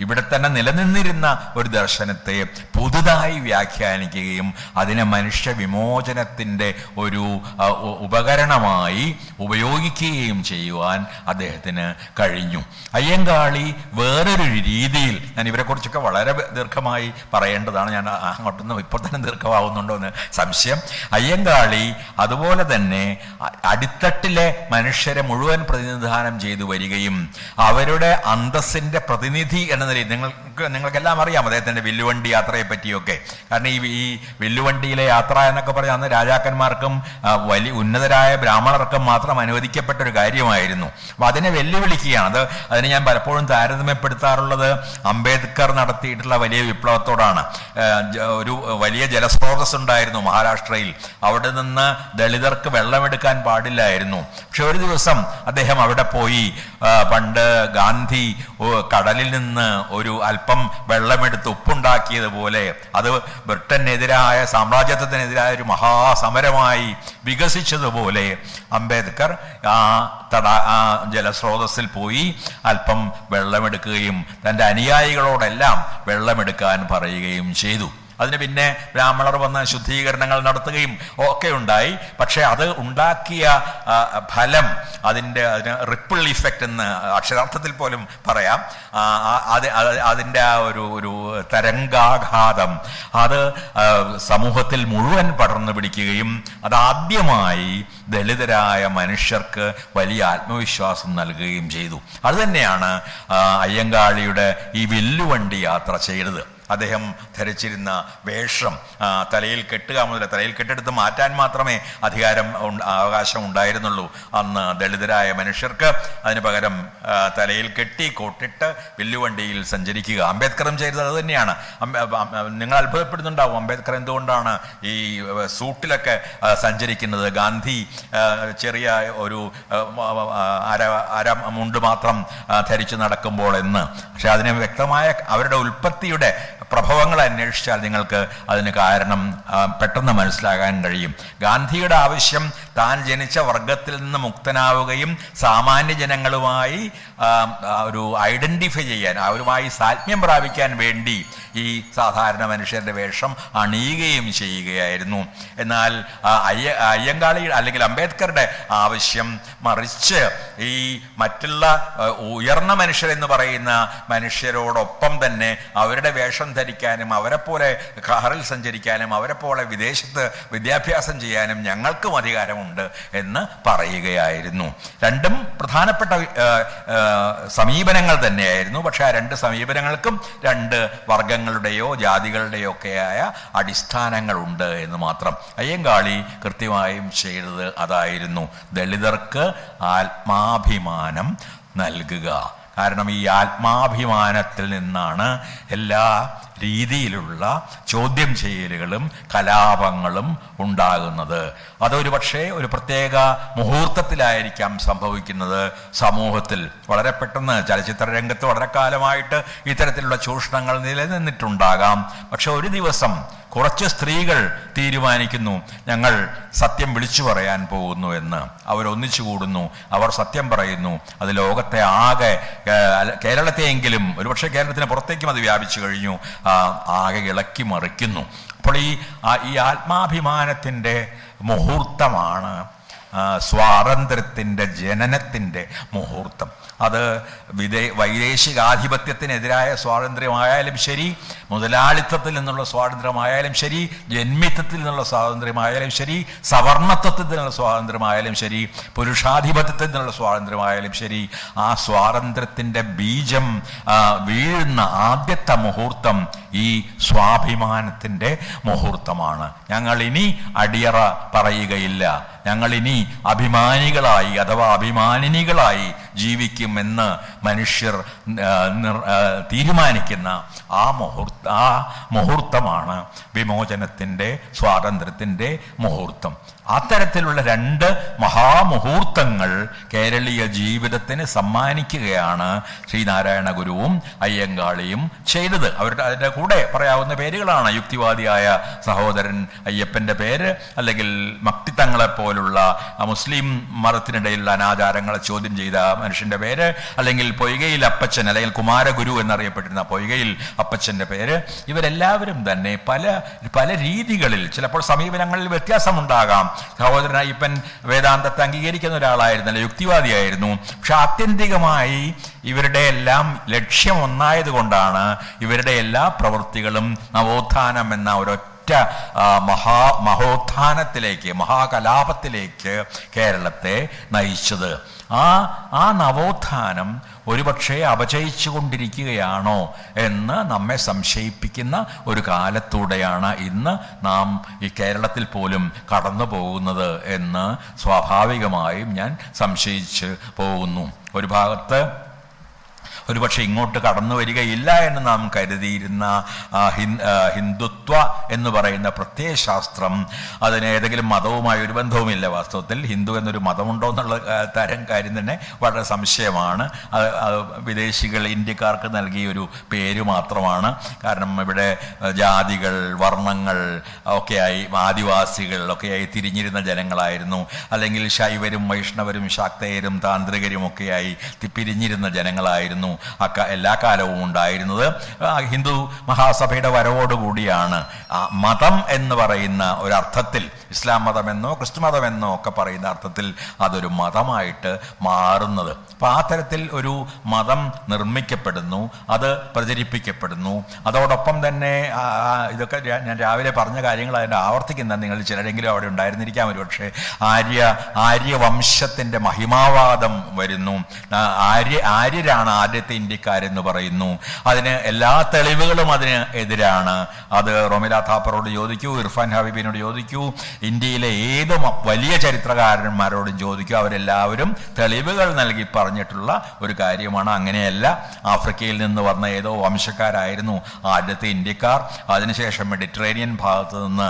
Speaker 2: ഇവിടെ തന്നെ നിലനിന്നിരുന്ന ഒരു ദർശനത്തെ പുതുതായി വ്യാഖ്യാനിക്കുകയും അതിനെ മനുഷ്യ വിമോചനത്തിൻ്റെ ഒരു ഉപകരണമായി ഉപയോഗിക്കുകയും ചെയ്യുവാൻ അദ്ദേഹത്തിന് കഴിഞ്ഞു. അയ്യങ്കാളി വേറൊരു രീതിയിൽ, ഞാൻ ഇവരെക്കുറിച്ചൊക്കെ വളരെ ദീർഘമായി പറയേണ്ടതാണ്, ഞാൻ അങ്ങോട്ടൊന്നും ഇപ്പോൾ തന്നെ ദീർഘമാവുന്നുണ്ടോ എന്ന് സംശയം. അയ്യങ്കാളി അതുപോലെ തന്നെ അടിത്തട്ടിലെ മനുഷ്യരെ മുഴുവൻ പ്രതിനിധാനം ചെയ്തു വരികയും അവരുടെ അന്തസ്സിൻ്റെ പ്രതിനിധി എന്ന നിലയിൽ, നിങ്ങൾക്കെല്ലാം അറിയാം അദ്ദേഹത്തിൻ്റെ വില്ലുവണ്ടി യാത്രയെ പറ്റിയൊക്കെ. കാരണം ഈ വില്ലുവണ്ടിയിലെ യാത്ര എന്നൊക്കെ പറഞ്ഞാൽ അന്ന് രാജാക്കന്മാർക്കും വലിയ ഉന്നതരായ ബ്രാഹ്മണർക്കും മാത്രം അനുവദിക്കപ്പെട്ട ഒരു കാര്യമായിരുന്നു. അപ്പം അതിനെ വെല്ലുവിളിക്കുകയാണ്. അതിനെ ഞാൻ പലപ്പോഴും താരതമ്യപ്പെടുത്താറുള്ളത് അംബേദ്കർ നടത്തിയിട്ടുള്ള വലിയ വിപ്ലവത്തോടാണ്. ഒരു വലിയ ജലസ്രോതസ് ഉണ്ടായിരുന്നു മഹാരാഷ്ട്രയിൽ, അവിടെ നിന്ന് ദളിതർക്ക് വെള്ളമെടുക്കാൻ പാടില്ലായിരുന്നു. പക്ഷെ ഒരു ദിവസം അദ്ദേഹം അവിടെ പോയി, പണ്ട് ഗാന്ധി കടലിൽ നിന്ന് ഒരു അല്പം വെള്ളമെടുത്ത് ഉപ്പുണ്ടാക്കിയതുപോലെ അത് ബ്രിട്ടനെതിരായ, സാമ്രാജ്യത്വത്തിനെതിരായ ഒരു മഹാസമരമായി വികസിച്ചതുപോലെ അംബേദ്കർ ആ ജലസ്രോതസ്സിൽ പോയി അല്പം വെള്ളമെടുക്കുകയും തൻ്റെ അനുയായികളോടെല്ലാം വെള്ളമെടുക്കാൻ പറയുകയും ചെയ്തു. അതിന് പിന്നെ ബ്രാഹ്മണർ വന്ന് ശുദ്ധീകരണങ്ങൾ നടത്തുകയും ഒക്കെ ഉണ്ടായി. പക്ഷെ അത് ഉണ്ടാക്കിയ ഫലം, അതിന് റിപ്പിൾ ഇഫക്റ്റ് എന്ന് അക്ഷരാർത്ഥത്തിൽ പോലും പറയാം, അതിൻ്റെ ആ ഒരു തരംഗാഘാതം അത് സമൂഹത്തിൽ മുഴുവൻ പടർന്നു പിടിക്കുകയും അതാദ്യമായി ദളിതരായ മനുഷ്യർക്ക് വലിയ ആത്മവിശ്വാസം നൽകുകയും ചെയ്തു. അതുതന്നെയാണ് അയ്യങ്കാളിയുടെ ഈ വില്ലുവണ്ടി യാത്ര ചെയ്തത്. അദ്ദേഹം ധരിച്ചിരുന്ന വേഷം, തലയിൽ കെട്ടുക മുതൽ തലയിൽ കെട്ടെടുത്ത് മാറ്റാൻ മാത്രമേ അവകാശം ഉണ്ടായിരുന്നുള്ളൂ അന്ന് ദളിതരായ മനുഷ്യർക്ക്. അതിന് പകരം തലയിൽ കെട്ടി കോട്ടിട്ട് വില്ലുവണ്ടിയിൽ സഞ്ചരിക്കുക. അംബേദ്കറും ചെയ്തത് അത് തന്നെയാണ്. നിങ്ങൾ അത്ഭുതപ്പെടുന്നുണ്ടാവും, അംബേദ്കർ എന്തുകൊണ്ടാണ് ഈ സൂട്ടിലൊക്കെ സഞ്ചരിക്കുന്നത്, ഗാന്ധി ചെറിയ ഒരു അര മുണ്ട് മാത്രം ധരിച്ചു നടക്കുമ്പോൾ എന്ന്. പക്ഷെ അതിന് വ്യക്തമായ അവരുടെ ഉൽപ്പത്തിയുടെ പ്രഭവങ്ങൾ അന്വേഷിച്ചാൽ നിങ്ങൾക്ക് അതിന് കാരണം പെട്ടെന്ന് മനസ്സിലാകാൻ കഴിയും. ഗാന്ധിയുടെ ആവശ്യം താൻ ജനിച്ച വർഗത്തിൽ നിന്ന് മുക്തനാവുകയും സാമാന്യ ജനങ്ങളുമായി ഒരു ഐഡന്റിഫൈ ചെയ്യാൻ, അവരുമായി സാത്മ്യം പ്രാപിക്കാൻ വേണ്ടി ഈ സാധാരണ മനുഷ്യരുടെ വേഷം അണിയുകയും ചെയ്യുകയായിരുന്നു. എന്നാൽ അയ്യങ്കാളി അല്ലെങ്കിൽ അംബേദ്കറുടെ ആവശ്യം മറിച്ച് ഈ മറ്റുള്ള ഉയർന്ന മനുഷ്യരെന്ന് പറയുന്ന മനുഷ്യരോടൊപ്പം തന്നെ അവരുടെ വേഷം ധരിക്കാനും അവരെപ്പോലെ കാറിൽ സഞ്ചരിക്കാനും അവരെപ്പോലെ വിദേശത്ത് വിദ്യാഭ്യാസം ചെയ്യാനും ഞങ്ങൾക്കും അധികാരമുണ്ട് എന്ന് പറയുകയായിരുന്നു. രണ്ടും പ്രധാനപ്പെട്ട സമീപനങ്ങൾ തന്നെയായിരുന്നു. പക്ഷെ ആ രണ്ട് സമീപനങ്ങൾക്കും രണ്ട് വർഗങ്ങളുടെയോ ജാതികളുടെയോ ഒക്കെയായ അടിസ്ഥാനങ്ങളുണ്ട് എന്ന് മാത്രം. അയ്യങ്കാളി കൃത്യമായും ചെയ്തത് അതായിരുന്നു, ദളിതർക്ക് ആത്മാഭിമാനം നൽകുക. കാരണം ഈ ആത്മാഭിമാനത്തിൽ നിന്നാണ് എല്ലാ രീതിയിലുള്ള ചോദ്യം ചെയ്യലുകളും കലാപങ്ങളും ഉണ്ടാകുന്നത്. അതൊരു പക്ഷേ ഒരു പ്രത്യേക മുഹൂർത്തത്തിലായിരിക്കാം സംഭവിക്കുന്നത്. സമൂഹത്തിൽ വളരെ പെട്ടെന്ന് ചലച്ചിത്ര രംഗത്ത് വളരെ കാലമായിട്ട് ഇത്തരത്തിലുള്ള ചൂഷണങ്ങൾ നിലനിന്നിട്ടുണ്ടാകാം. പക്ഷെ ഒരു ദിവസം കുറച്ച് സ്ത്രീകൾ തീരുമാനിക്കുന്നു, ഞങ്ങൾ സത്യം വിളിച്ചു പറയാൻ പോകുന്നു എന്ന്. അവരൊന്നിച്ചു കൂടുന്നു, അവർ സത്യം പറയുന്നു. അത് ലോകത്തെ ആകെ, കേരളത്തെയെങ്കിലും, ഒരുപക്ഷെ കേരളത്തിന് പുറത്തേക്കും അത് വ്യാപിച്ചു കഴിഞ്ഞു, ആകെ ഇളക്കി മറിക്കുന്നു. അപ്പോൾ ഈ ആത്മാഭിമാനത്തിൻ്റെ മുഹൂർത്തമാണ് സ്വാതന്ത്ര്യത്തിൻ്റെ ജനനത്തിൻ്റെ മുഹൂർത്തം. അത് വൈദേശികാധിപത്യത്തിനെതിരായ സ്വാതന്ത്ര്യമായാലും ശരി, മുതലാളിത്തത്തിൽ നിന്നുള്ള സ്വാതന്ത്ര്യമായാലും ശരി, ജന്മിത്വത്തിൽ നിന്നുള്ള സ്വാതന്ത്ര്യമായാലും ശരി, സവർണത്വത്തിൽ നിന്നുള്ള സ്വാതന്ത്ര്യമായാലും ശരി, പുരുഷാധിപത്യത്തിൽ നിന്നുള്ള സ്വാതന്ത്ര്യമായാലും ശരി, ആ സ്വാതന്ത്ര്യത്തിൻ്റെ ബീജം വീഴുന്ന ആദ്യത്തെ മുഹൂർത്തം ഈ സ്വാഭിമാനത്തിൻ്റെ മുഹൂർത്തമാണ്. ഞങ്ങൾ ഇനി അടിയറ പറയുകയില്ല, ഞങ്ങൾ ഇനി അഭിമാനികളായി അഥവാ അഭിമാനിനികളായി ജീവിക്കുമെന്ന് മനുഷ്യർ തീരുമാനിക്കുന്ന ആ മുഹൂർത്തമാണ് വിമോചനത്തിൻ്റെ, സ്വാതന്ത്ര്യത്തിൻ്റെ മുഹൂർത്തം. അത്തരത്തിലുള്ള രണ്ട് മഹാമുഹൂർത്തങ്ങൾ കേരളീയ ജീവിതത്തിന് സമ്മാനിക്കുകയാണ് ശ്രീനാരായണ ഗുരുവും അയ്യങ്കാളിയും ചെയ്തത്. അതിൻ്റെ കൂടെ പറയാവുന്ന പേരുകളാണ് യുക്തിവാദിയായ സഹോദരൻ അയ്യപ്പൻ്റെ പേര്, അല്ലെങ്കിൽ മക്തിത്തങ്ങളെ പോലുള്ള മുസ്ലിം മതത്തിനിടയിലുള്ള അനാചാരങ്ങളെ ചോദ്യം ചെയ്ത മനുഷ്യൻ്റെ പേര്, അല്ലെങ്കിൽ പൊയ്കയിൽ അപ്പച്ചൻ അല്ലെങ്കിൽ കുമാരഗുരു എന്നറിയപ്പെട്ടിരുന്ന പൊയ്കയിൽ അപ്പച്ചൻ്റെ പേര്. ഇവരെല്ലാവരും തന്നെ പല രീതികളിൽ, ചിലപ്പോൾ സമീപനങ്ങളിൽ വ്യത്യാസമുണ്ടാകാം. സഹോദരൻ അയ്യപ്പൻ വേദാന്തത്തെ അംഗീകരിക്കുന്ന ഒരാളായിരുന്നല്ലോ, യുക്തിവാദിയായിരുന്നു. പക്ഷെ ആത്യന്തികമായി ഇവരുടെ എല്ലാം ലക്ഷ്യം ഒന്നായതുകൊണ്ടാണ് ഇവരുടെ എല്ലാ പ്രവൃത്തികളും നവോത്ഥാനം എന്ന ഒരൊറ്റ മഹോത്ഥാനത്തിലേക്ക്, മഹാകലാപത്തിലേക്ക് കേരളത്തെ നയിച്ചത്. ആ നവോത്ഥാനം ഒരുപക്ഷെ അപചയിച്ചു കൊണ്ടിരിക്കുകയാണോ എന്ന് നമ്മെ സംശയിപ്പിക്കുന്ന ഒരു കാലത്തൂടെയാണ് ഇന്ന് നാം ഈ കേരളത്തിൽ പോലും കടന്നു പോകുന്നത് എന്ന് സ്വാഭാവികമായും ഞാൻ സംശയിച്ച് പോകുന്നു. ഒരു ഭാഗത്ത് ഒരുപക്ഷെ ഇങ്ങോട്ട് കടന്നു വരികയില്ല എന്ന് നാം കരുതിയിരുന്ന ഹിന്ദുത്വ എന്ന് പറയുന്ന പ്രത്യയശാസ്ത്രം, അതിന് ഏതെങ്കിലും മതവുമായി ഒരു ബന്ധവുമില്ല. വാസ്തവത്തിൽ ഹിന്ദു എന്നൊരു മതമുണ്ടോ എന്നുള്ള കാര്യം തന്നെ വളരെ സംശയമാണ്. വിദേശികൾ ഇന്ത്യക്കാർക്ക് നൽകിയൊരു പേര് മാത്രമാണ്. കാരണം ഇവിടെ ജാതികൾ, വർണ്ണങ്ങൾ ഒക്കെയായി, ആദിവാസികൾ ഒക്കെയായി തിരിഞ്ഞിരുന്ന ജനങ്ങളായിരുന്നു. അല്ലെങ്കിൽ ശൈവരും വൈഷ്ണവരും ശാക്തേയരും താന്ത്രികരും ഒക്കെയായി പിരിഞ്ഞിരുന്ന ജനങ്ങളായിരുന്നു. എല്ലാ കാലവും ഉണ്ടായിരുന്നത്. ഹിന്ദു മഹാസഭയുടെ വരവോടുകൂടിയാണ് മതം എന്ന് പറയുന്ന ഒരർത്ഥത്തിൽ, ഇസ്ലാം മതമെന്നോ ക്രിസ്തു മതമെന്നോ ഒക്കെ പറയുന്ന അർത്ഥത്തിൽ അതൊരു മതമായിട്ട് മാറുന്നത്. അപ്പം ആ തരത്തിൽ ഒരു മതം നിർമ്മിക്കപ്പെടുന്നു, അത് പ്രചരിപ്പിക്കപ്പെടുന്നു. അതോടൊപ്പം തന്നെ ഇതൊക്കെ ഞാൻ രാവിലെ പറഞ്ഞ കാര്യങ്ങൾ അതിൻ്റെ ആവർത്തിക്കുന്ന നിങ്ങൾ ചിലരെങ്കിലും അവിടെ ഉണ്ടായിരുന്നിരിക്കാം ഒരു പക്ഷേ. ആര്യവംശത്തിൻ്റെ മഹിമാവാദം വരുന്നു. ആര്യരാണ് ആദ്യത്തെ ഇന്ത്യക്കാരെന്ന് പറയുന്നു. അതിന് എല്ലാ തെളിവുകളും അതിന് എതിരാണ്. അത് റോമില താപ്പറോട് ചോദിക്കൂ, ഇർഫാൻ ഹബീബിനോട് ചോദിക്കൂ, ഇന്ത്യയിലെ ഏത് വലിയ ചരിത്രകാരന്മാരോടും ചോദിക്കൂ, അവരെല്ലാവരും തെളിവുകൾ നൽകി പറഞ്ഞിട്ടുള്ള ഒരു കാര്യമാണ്. അങ്ങനെയല്ല, ആഫ്രിക്കയിൽ നിന്ന് വന്ന ഏതോ വംശക്കാരായിരുന്നു ആദ്യത്തെ ഇന്ത്യക്കാർ. അതിനുശേഷം മെഡിറ്ററേനിയൻ ഭാഗത്ത് നിന്ന്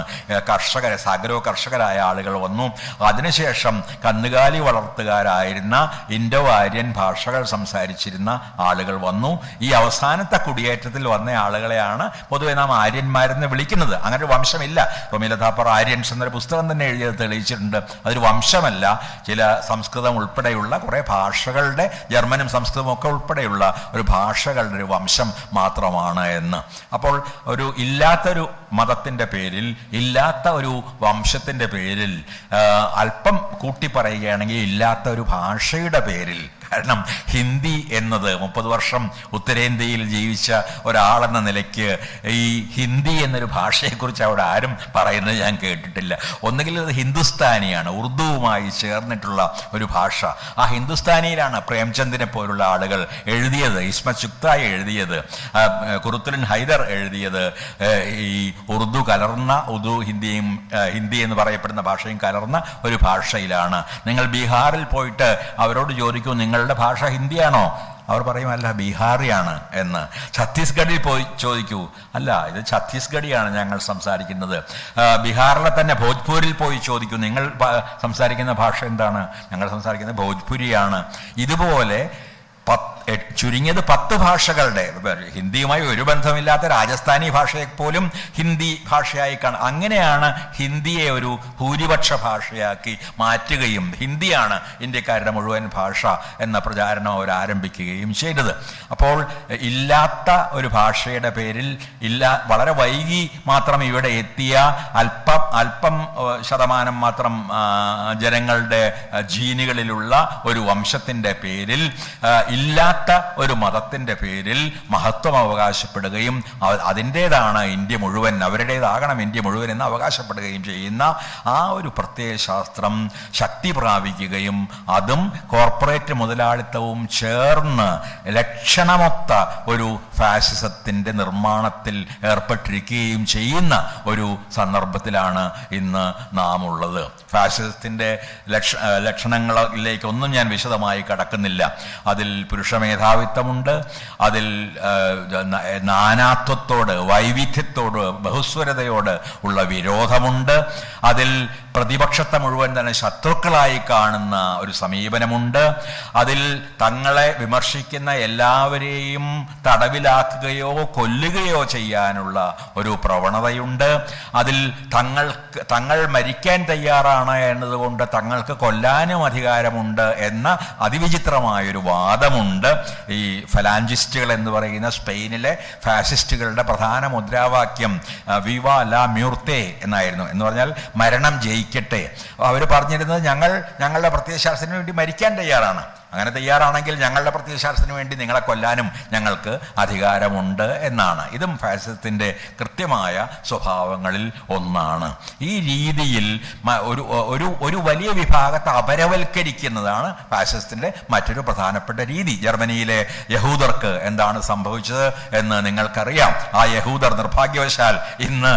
Speaker 2: സാഗ്രോ കർഷകരായ ആളുകൾ വന്നു. അതിനുശേഷം കന്നുകാലി വളർത്തുകാരായിരുന്ന ഇൻഡോ ആര്യൻ ഭാഷകൾ സംസാരിച്ചിരുന്ന ആളുകൾ വന്നു. ഈ അവസാനത്തെ കുടിയേറ്റത്തിൽ വന്ന ആളുകളെയാണ് പൊതുവെ നാം ആര്യന്മാരെന്ന് വിളിക്കുന്നത്. അങ്ങനെ ഒരു വംശമില്ല. റോമില താപ്പർ ആര്യൻസ് എന്നൊരു പുസ്തകം തന്നെ എഴുതിയത് തെളിയിച്ചിട്ടുണ്ട്. അതൊരു വംശമല്ല. ചില സംസ്കൃതം ഉൾപ്പെടെയുള്ള കുറേ ഭാഷകളുടെ, ജർമ്മനും സംസ്കൃതവും ഒക്കെ ഉൾപ്പെടെയുള്ള ഒരു ഭാഷകളുടെ ഒരു വംശം മാത്രമാണ് എന്ന്. അപ്പോൾ ഒരു ഇല്ലാത്തൊരു മതത്തിൻ്റെ പേരിൽ, ഇല്ലാത്ത ഒരു വംശത്തിൻ്റെ പേരിൽ, അല്പം കൂട്ടി പറയുകയാണെങ്കിൽ ഇല്ലാത്ത ഒരു ഭാഷയുടെ പേരിൽ, കാരണം ഹിന്ദി എന്നത് 30 വർഷം ഉത്തരേന്ത്യയിൽ ജീവിച്ച ഒരാളെന്ന നിലയ്ക്ക് ഈ ഹിന്ദി എന്നൊരു ഭാഷയെക്കുറിച്ച് അവിടെ ആരും പറയുന്നത് ഞാൻ കേട്ടിട്ടില്ല. ഒന്നുകിൽ അത് ഹിന്ദുസ്ഥാനിയാണ്, ഉറുദുവുമായി ചേർന്നിട്ടുള്ള ഒരു ഭാഷ. ആ ഹിന്ദുസ്ഥാനിയിലാണ് പ്രേംചന്ദിനെ പോലുള്ള ആളുകൾ എഴുതിയത്, ഇസ്മത് ചുഗ്തായി എഴുതിയത്, ഖുറുത്തുലിൻ ഹൈദർ എഴുതിയത്. ഈ ഉറുദു കലർന്ന, ഹിന്ദി എന്ന് പറയപ്പെടുന്ന ഭാഷയും കലർന്ന ഒരു ഭാഷയിലാണ്. നിങ്ങൾ ബീഹാറിൽ പോയിട്ട് അവരോട് ചോദിക്കൂ, നിങ്ങളുടെ ഭാഷ ഹിന്ദിയാണോ? അവർ പറയും അല്ല, ബീഹാറിയാണ് എന്ന്. ഛത്തീസ്ഗഡിൽ പോയി ചോദിക്കൂ, അല്ല, ഇത് ഛത്തീസ്ഗഡിയാണ് ഞങ്ങൾ സംസാരിക്കുന്നത്. ബീഹാറിലെ തന്നെ ഭോജ്പൂരിൽ പോയി ചോദിക്കൂ, നിങ്ങൾ സംസാരിക്കുന്ന ഭാഷ എന്താണ്? ഞങ്ങൾ സംസാരിക്കുന്നത് ഭോജ്പുരിയാണ്. ഇതുപോലെ ചുരുങ്ങിയത് 10 ഭാഷകളുടെ, ഹിന്ദിയുമായി ഒരു ബന്ധമില്ലാത്ത രാജസ്ഥാനി ഭാഷയെപ്പോലും ഹിന്ദി ഭാഷയായി അങ്ങനെയാണ് ഹിന്ദിയെ ഒരു ഭൂരിപക്ഷ ഭാഷയാക്കി മാറ്റുകയും ഹിന്ദിയാണ് ഇന്ത്യക്കാരുടെ മുഴുവൻ ഭാഷ എന്ന പ്രചാരണം അവർ ആരംഭിക്കുകയും ചെയ്തത്. അപ്പോൾ ഇല്ലാത്ത ഒരു ഭാഷയുടെ പേരിൽ, വളരെ വൈകി മാത്രം ഇവിടെ എത്തിയ അല്പം ശതമാനം മാത്രം ജനങ്ങളുടെ ജീനുകളിലുള്ള ഒരു വംശത്തിൻ്റെ പേരിൽ, ഇല്ലാത്ത ഒരു മതത്തിൻ്റെ പേരിൽ മഹത്വം അവകാശപ്പെടുകയും അതിൻ്റേതാണ് ഇന്ത്യ മുഴുവൻ, അവരുടേതാകണം ഇന്ത്യ മുഴുവൻ എന്ന് അവകാശപ്പെടുകയും ചെയ്യുന്ന ആ ഒരു പ്രത്യയ ശാസ്ത്രം ശക്തി പ്രാപിക്കുകയും അതും കോർപ്പറേറ്റ് മുതലാളിത്തവും ചേർന്ന് ലക്ഷണമൊത്ത ഒരു ഫാസിസത്തിൻ്റെ നിർമ്മാണത്തിൽ ഏർപ്പെട്ടിരിക്കുകയും ചെയ്യുന്ന ഒരു സന്ദർഭത്തിലാണ് ഇന്ന് നാം ഉള്ളത്. ഫാസിസത്തിൻ്റെ ലക്ഷണങ്ങളിലേക്കൊന്നും ഞാൻ വിശദമായി കടക്കുന്നില്ല. അതിൽ പുരുഷ മേധാവിത്വമുണ്ട്, അതിൽ നാനാത്വത്തോട്, വൈവിധ്യത്തോട്, ബഹുസ്വരതയോട് ഉള്ള വിരോധമുണ്ട്, അതിൽ പ്രതിപക്ഷത്തെ മുഴുവൻ തന്നെ ശത്രുക്കളായി കാണുന്ന ഒരു സമീപനമുണ്ട്, അതിൽ തങ്ങളെ വിമർശിക്കുന്ന എല്ലാവരെയും തടവിലാക്കുകയോ കൊല്ലുകയോ ചെയ്യാനുള്ള ഒരു പ്രവണതയുണ്ട്, അതിൽ തങ്ങൾ മരിക്കാൻ തയ്യാറാണ് എന്നതുകൊണ്ട് തങ്ങൾക്ക് കൊല്ലാനും അധികാരമുണ്ട് എന്ന അതിവിചിത്രമായൊരു വാദമുണ്ട്. ഈ ഫലാഞ്ചിസ്റ്റുകൾ എന്ന് പറയുന്ന സ്പെയിനിലെ ഫാസിസ്റ്റുകളുടെ പ്രധാന മുദ്രാവാക്യം വിവാ ലാ മ്യൂർത്തെ എന്നായിരുന്നു. എന്ന് പറഞ്ഞാൽ മരണം ജയിക്കട്ടെ. അവർ പറഞ്ഞിരുന്നത് ഞങ്ങളുടെ പ്രത്യയശാസ്ത്രത്തിന് വേണ്ടി മരിക്കാൻ തയ്യാറാണ്, അങ്ങനെ തയ്യാറാണെങ്കിൽ ഞങ്ങളുടെ പ്രത്യയശാസ്ത്രത്തിന് വേണ്ടി നിങ്ങളെ കൊല്ലാനും ഞങ്ങൾക്ക് അധികാരമുണ്ട് എന്നാണ്. ഇതും ഫാസിസത്തിൻ്റെ കൃത്യമായ സ്വഭാവങ്ങളിൽ ഒന്നാണ്. ഈ രീതിയിൽ ഒരു വലിയ വിഭാഗത്തെ അപരവൽക്കരിക്കുന്നതാണ് ഫാസിസത്തിൻ്റെ മറ്റൊരു പ്രധാനപ്പെട്ട രീതി. ജർമ്മനിയിലെ യഹൂദർക്ക് എന്താണ് സംഭവിച്ചത് എന്ന് നിങ്ങൾക്കറിയാം. ആ യഹൂദർ നിർഭാഗ്യവശാൽ ഇന്ന്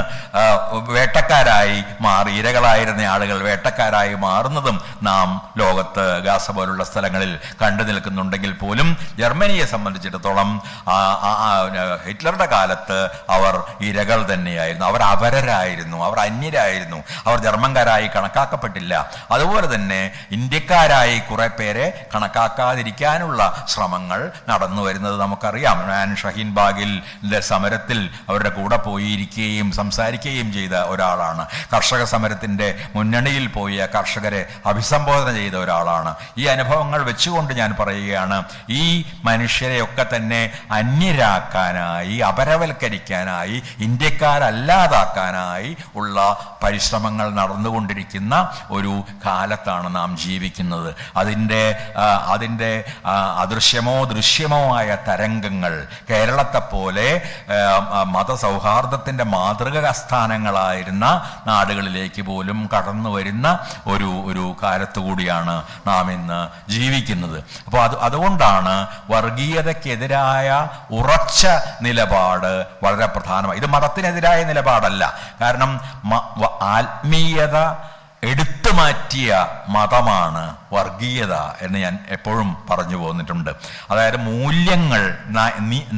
Speaker 2: വേട്ടക്കാരായി മാറി, ഇരകളായിരുന്ന ആളുകൾ വേട്ടക്കാരായി മാറുന്നതും നാം ലോകത്ത് ഗാസ പോലുള്ള സ്ഥലങ്ങളിൽ കണ്ടു നിൽക്കുന്നുണ്ടെങ്കിൽ പോലും ജർമ്മനിയെ സംബന്ധിച്ചിടത്തോളം ഹിറ്റ്ലറുടെ കാലത്ത് അവർ ഇരകൾ തന്നെയായിരുന്നു, അവർ അപരരായിരുന്നു, അവർ അന്യരായിരുന്നു, അവർ ജർമ്മൻകാരായി കണക്കാക്കപ്പെട്ടില്ല. അതുപോലെ തന്നെ ഇന്ത്യക്കാരായി കുറെ പേരെ കണക്കാക്കാതിരിക്കാനുള്ള ശ്രമങ്ങൾ നടന്നു വരുന്നത് നമുക്കറിയാം. ഞാൻ ഷഹീൻ ബാഗിലെ സമരത്തിൽ അവരുടെ കൂടെ പോയിരിക്കുകയും സംസാരിക്കുകയും ചെയ്ത ഒരാളാണ്. കർഷക സമരത്തിൻ്റെ മുന്നണിയിൽ പോയ കർഷകരെ അഭിസംബോധന ചെയ്ത ഒരാളാണ്. ഈ അനുഭവങ്ങൾ വെച്ചു ധ്യാനിച്ചുകൊണ്ട് ഞാൻ പറയുകയാണ്, ഈ മനുഷ്യരെയൊക്കെ തന്നെ അന്യരാക്കാനായി, അപരവൽക്കരിക്കാനായി, ഇന്ത്യക്കാരല്ലാതാക്കാനായി ഉള്ള പരിശ്രമങ്ങൾ നടന്നുകൊണ്ടിരിക്കുന്ന ഒരു കാലത്താണ് നാം ജീവിക്കുന്നത്. അതിൻ്റെ അദൃശ്യമോ ദൃശ്യമോ ആയ തരംഗങ്ങൾ കേരളത്തെ പോലെ മതസൗഹാർദ്ദത്തിൻ്റെ മാതൃകാ സ്ഥാനങ്ങളായിരുന്ന നാടുകളിലേക്ക് പോലും കടന്നു വരുന്ന ഒരു കാലത്തു കൂടിയാണ് നാം ഇന്ന് ജീവിക്കുന്നത്. അപ്പോൾ അതുകൊണ്ടാണ് വർഗീയതയ്ക്കെതിരായ ഉറച്ച നിലപാട് വളരെ പ്രധാനമായി. ഇത് മതത്തിനെതിരായ നിലപാടല്ല. കാരണം ആത്മീയത എടുത്തു മാറ്റിയ മതമാണ് വർഗീയത എന്ന് ഞാൻ എപ്പോഴും പറഞ്ഞു പോന്നിട്ടുണ്ട്. അതായത് മൂല്യങ്ങൾ,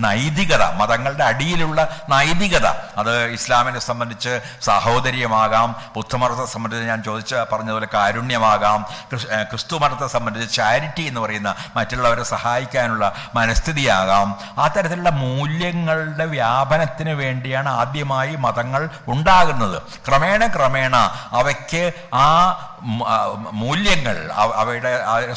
Speaker 2: നൈതികത, മതങ്ങളുടെ അടിയിലുള്ള നൈതികത, അത് ഇസ്ലാമിനെ സംബന്ധിച്ച് സാഹോദര്യമാകാം, ബുദ്ധമതത്തെ സംബന്ധിച്ച് ഞാൻ പറഞ്ഞതുപോലെ കാരുണ്യമാകാം, ക്രിസ്തു മതത്തെ സംബന്ധിച്ച് ചാരിറ്റി എന്ന് പറയുന്ന മറ്റുള്ളവരെ സഹായിക്കാനുള്ള മനസ്ഥിതിയാകാം. ആ തരത്തിലുള്ള മൂല്യങ്ങളുടെ വ്യാപനത്തിന് വേണ്ടിയാണ് ആദ്യമായി മതങ്ങൾ ഉണ്ടാകുന്നത്. ക്രമേണ അവയ്ക്ക് ആ മൂല്യങ്ങൾ, അവയുടെ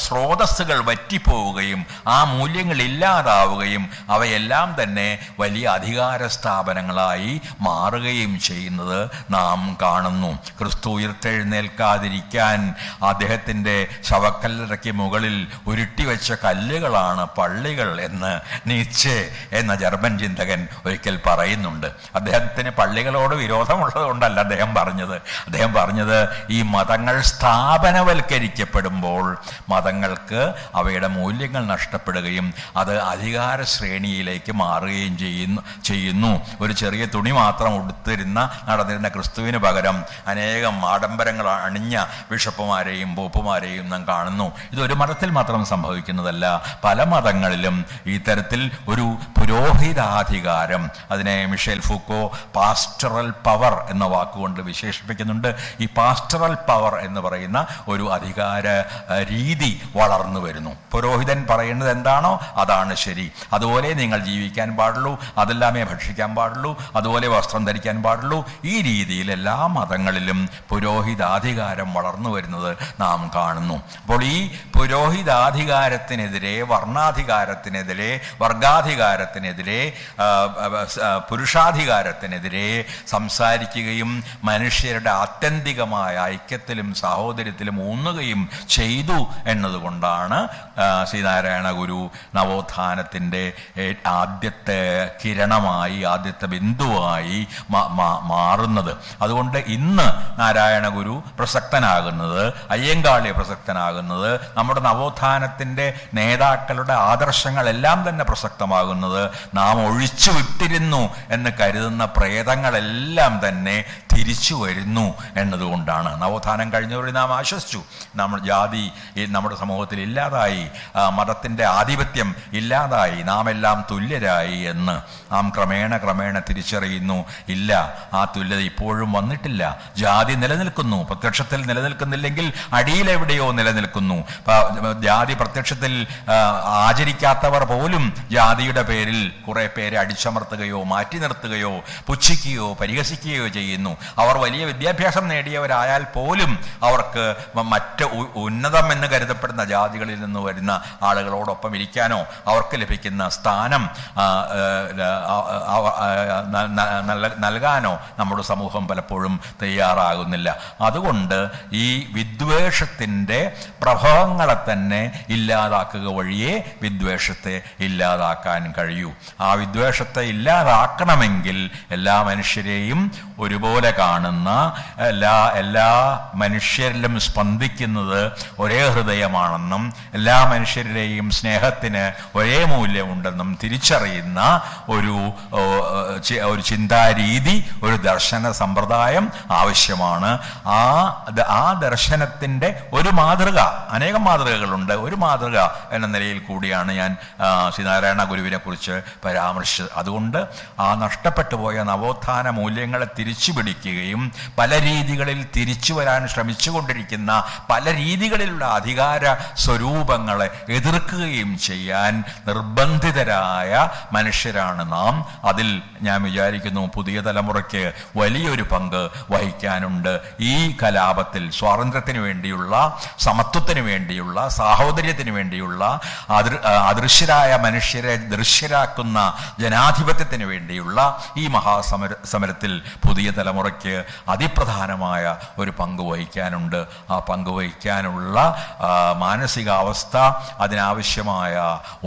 Speaker 2: സ്രോതസ്സുകൾ വറ്റിപ്പോവുകയും ആ മൂല്യങ്ങൾ ഇല്ലാതാവുകയും അവയെല്ലാം തന്നെ വലിയ അധികാര സ്ഥാപനങ്ങളായി മാറുകയും ചെയ്യുന്നത് നാം കാണുന്നു. ക്രിസ്തു ഉയർത്തെഴുന്നേൽക്കാതിരിക്കാൻ അദ്ദേഹത്തിൻ്റെ ശവക്കല്ലറയ്ക്ക് മുകളിൽ ഉരുട്ടിവെച്ച കല്ലുകളാണ് പള്ളികൾ എന്ന് നീച്ചെ എന്ന ജർമ്മൻ ചിന്തകൻ ഒരിക്കൽ പറയുന്നുണ്ട്. അദ്ദേഹത്തിന് പള്ളികളോട് വിരോധമുള്ളത് കൊണ്ടല്ല അദ്ദേഹം പറഞ്ഞത് ഈ മതങ്ങൾ സ്ഥാപനവൽക്കരിക്കപ്പെടുമ്പോൾ മതങ്ങൾക്ക് അവയുടെ മൂല്യങ്ങൾ നഷ്ടപ്പെടുകയും അത് അധികാര ശ്രേണിയിലേക്ക് മാറുകയും ചെയ്യുന്നു. ഒരു ചെറിയ തുണി മാത്രം നടന്നിരുന്ന ക്രിസ്തുവിന് പകരം അനേകം ആഡംബരങ്ങൾ അണിഞ്ഞ ബിഷപ്പുമാരെയും പോപ്പുമാരെയും നാം കാണുന്നു. ഇതൊരു മതത്തിൽ മാത്രം സംഭവിക്കുന്നതല്ല. പല മതങ്ങളിലും ഈ തരത്തിൽ ഒരു പുരോഹിതാധികാരം, അതിനെ മിഷേൽ ഫൂക്കോ പാസ്റ്ററൽ പവർ എന്ന വാക്കുകൊണ്ട് വിശേഷിപ്പിക്കുന്നുണ്ട്. ഈ പാസ്റ്ററൽ പവർ എന്ന് പറയുന്ന ഒരു അധികാര രീതി വളർന്നു വരുന്നു. പുരോഹിതൻ പറയുന്നത് എന്താണോ അതാണ് ശരി, അതുപോലെ നിങ്ങൾ ജീവിക്കാൻ പാടുള്ളൂ, അതെല്ലാമേ ഭക്ഷിക്കാൻ പാടുള്ളൂ, അതുപോലെ വസ്ത്രം ധരിക്കാൻ പാടുള്ളൂ. ഈ രീതിയിൽ എല്ലാ മതങ്ങളിലും പുരോഹിതാധികാരം വളർന്നു വരുന്നത് നാം കാണുന്നു. അപ്പോൾ ഈ പുരോഹിതാധികാരത്തിനെതിരെ, വർണ്ണാധികാരത്തിനെതിരെ, വർഗാധികാരത്തിനെതിരെ, പുരുഷാധികാരത്തിനെതിരെ സംസാരിക്കുകയും മനുഷ്യരുടെ ആത്യന്തികമായ ഐക്യത്തിലും സാഹോദര്യത്തിലും ഊന്നുകയും ചെയ്തു എന്നതുകൊണ്ടാണ് ശ്രീനാരായണ ഗുരു നവോത്ഥാനത്തിൻ്റെ ആദ്യത്തെ കിരണമായി, ആദ്യത്തെ ബിന്ദുവായി മാറുന്നത്. അതുകൊണ്ട് ഇന്ന് നാരായണ ഗുരു പ്രസക്തനാകുന്നത്, അയ്യങ്കാളി പ്രസക്തനാകുന്നത്, നമ്മുടെ നവോത്ഥാനത്തിൻ്റെ നേതാക്കളുടെ ആദർശങ്ങളെല്ലാം തന്നെ പ്രസക്തമാകുന്നത് നാം ഒഴിച്ചു വിട്ടിരുന്നു എന്ന് കരുതുന്ന പ്രേതങ്ങളെല്ലാം തന്നെ തിരിച്ചു വരുന്നു എന്നതുകൊണ്ടാണ്. നവോത്ഥാനം കഴിഞ്ഞവരെ നാം ആശ്വസിച്ചു. ജാതി നമ്മുടെ സമൂഹത്തിൽ ഇല്ലാതായി, മതത്തിൻ്റെ ആധിപത്യം ഇല്ലാതായി, നാം എല്ലാം തുല്യരായി എന്ന് നാം ക്രമേണ തിരിച്ചറിയുന്നു. ഇല്ല, ആ തുല്യത ഇപ്പോഴും വന്നിട്ടില്ല. ജാതി നിലനിൽക്കുന്നു, പ്രത്യക്ഷത്തിൽ നിലനിൽക്കുന്നില്ലെങ്കിൽ അടിയിലെവിടെയോ നിലനിൽക്കുന്നു. ജാതി പ്രത്യക്ഷത്തിൽ ആചരിക്കാത്തവർ പോലും ജാതിയുടെ പേരിൽ കുറെ പേരെ അടിച്ചമർത്തുകയോ മാറ്റി നിർത്തുകയോ പുച്ഛിക്കുകയോ പരിഹസിക്കുകയോ ചെയ്യുന്നു. അവർ വലിയ വിദ്യാഭ്യാസം നേടിയവരായാൽ പോലും അവർക്ക് മറ്റ് ഉന്നതം എന്ന് കരുതപ്പെടുന്ന ജാതികളിൽ നിന്ന് വരുന്ന ആളുകളോടൊപ്പം ഇരിക്കാനോ അവർക്ക് ലഭിക്കുന്ന സ്ഥാനം നൽകാനോ നമ്മുടെ സമൂഹം പലപ്പോഴും തയ്യാറാകുന്നില്ല. അതുകൊണ്ട് ഈ വിദ്വേഷത്തിൻ്റെ പ്രഭാവങ്ങളെ തന്നെ ഇല്ലാതാക്കുക വഴിയേ വിദ്വേഷത്തെ ഇല്ലാതാക്കാൻ കഴിയൂ. ആ വിദ്വേഷത്തെ ഇല്ലാതാക്കണമെങ്കിൽ എല്ലാ മനുഷ്യരെയും ഒരുപോലെ കാണുന്ന, എല്ലാ മനുഷ്യരിലും സ്പന്ദിക്കുന്നത് ഒരേ ഹൃദയമാണെന്നും എല്ലാ മനുഷ്യരുടെയും സ്നേഹത്തിന് ഒരേ മൂല്യമുണ്ടെന്നും തിരിച്ചറിയുന്ന ഒരു ചിന്താരീതി, ഒരു ദർശന സമ്പ്രദായം ആവശ്യമാണ്. ആ ദർശനത്തിൻ്റെ ഒരു മാതൃക, അനേകം മാതൃകകളുണ്ട്, ഒരു മാതൃക എന്ന നിലയിൽ കൂടിയാണ് ഞാൻ ശ്രീനാരായണ ഗുരുവിനെ കുറിച്ച് പരാമർശിച്ചത്. അതുകൊണ്ട് ആ നഷ്ടപ്പെട്ടു പോയ നവോത്ഥാന മൂല്യങ്ങളെ തിരിച്ചു പിടിക്കുകയും പല രീതികളിൽ തിരിച്ചു വരാൻ ശ്രമിച്ചു ഭരിച്ചുകൊണ്ടിരിക്കുന്ന പല രീതികളിലുള്ള അധികാര സ്വരൂപങ്ങളെ എതിർക്കുകയും ചെയ്യാൻ നിർബന്ധിതരായ മനുഷ്യരാണ് നാം. അതിൽ ഞാൻ വിചാരിക്കുന്നു പുതിയ തലമുറയ്ക്ക് വലിയൊരു പങ്ക് വഹിക്കാനുണ്ട്. ഈ കലാപത്തിൽ സ്വാതന്ത്ര്യത്തിന് വേണ്ടിയുള്ള, സമത്വത്തിന് വേണ്ടിയുള്ള, സാഹോദര്യത്തിന് വേണ്ടിയുള്ള, അദൃശ്യരായ മനുഷ്യരെ ദൃശ്യരാക്കുന്ന ജനാധിപത്യത്തിന് വേണ്ടിയുള്ള ഈ സമരത്തിൽ പുതിയ തലമുറയ്ക്ക് അതിപ്രധാനമായ ഒരു പങ്ക് വഹിക്കാനുണ്ട്. ആ പങ്ക് വഹിക്കാനുള്ള മാനസികാവസ്ഥ, അതിനാവശ്യമായ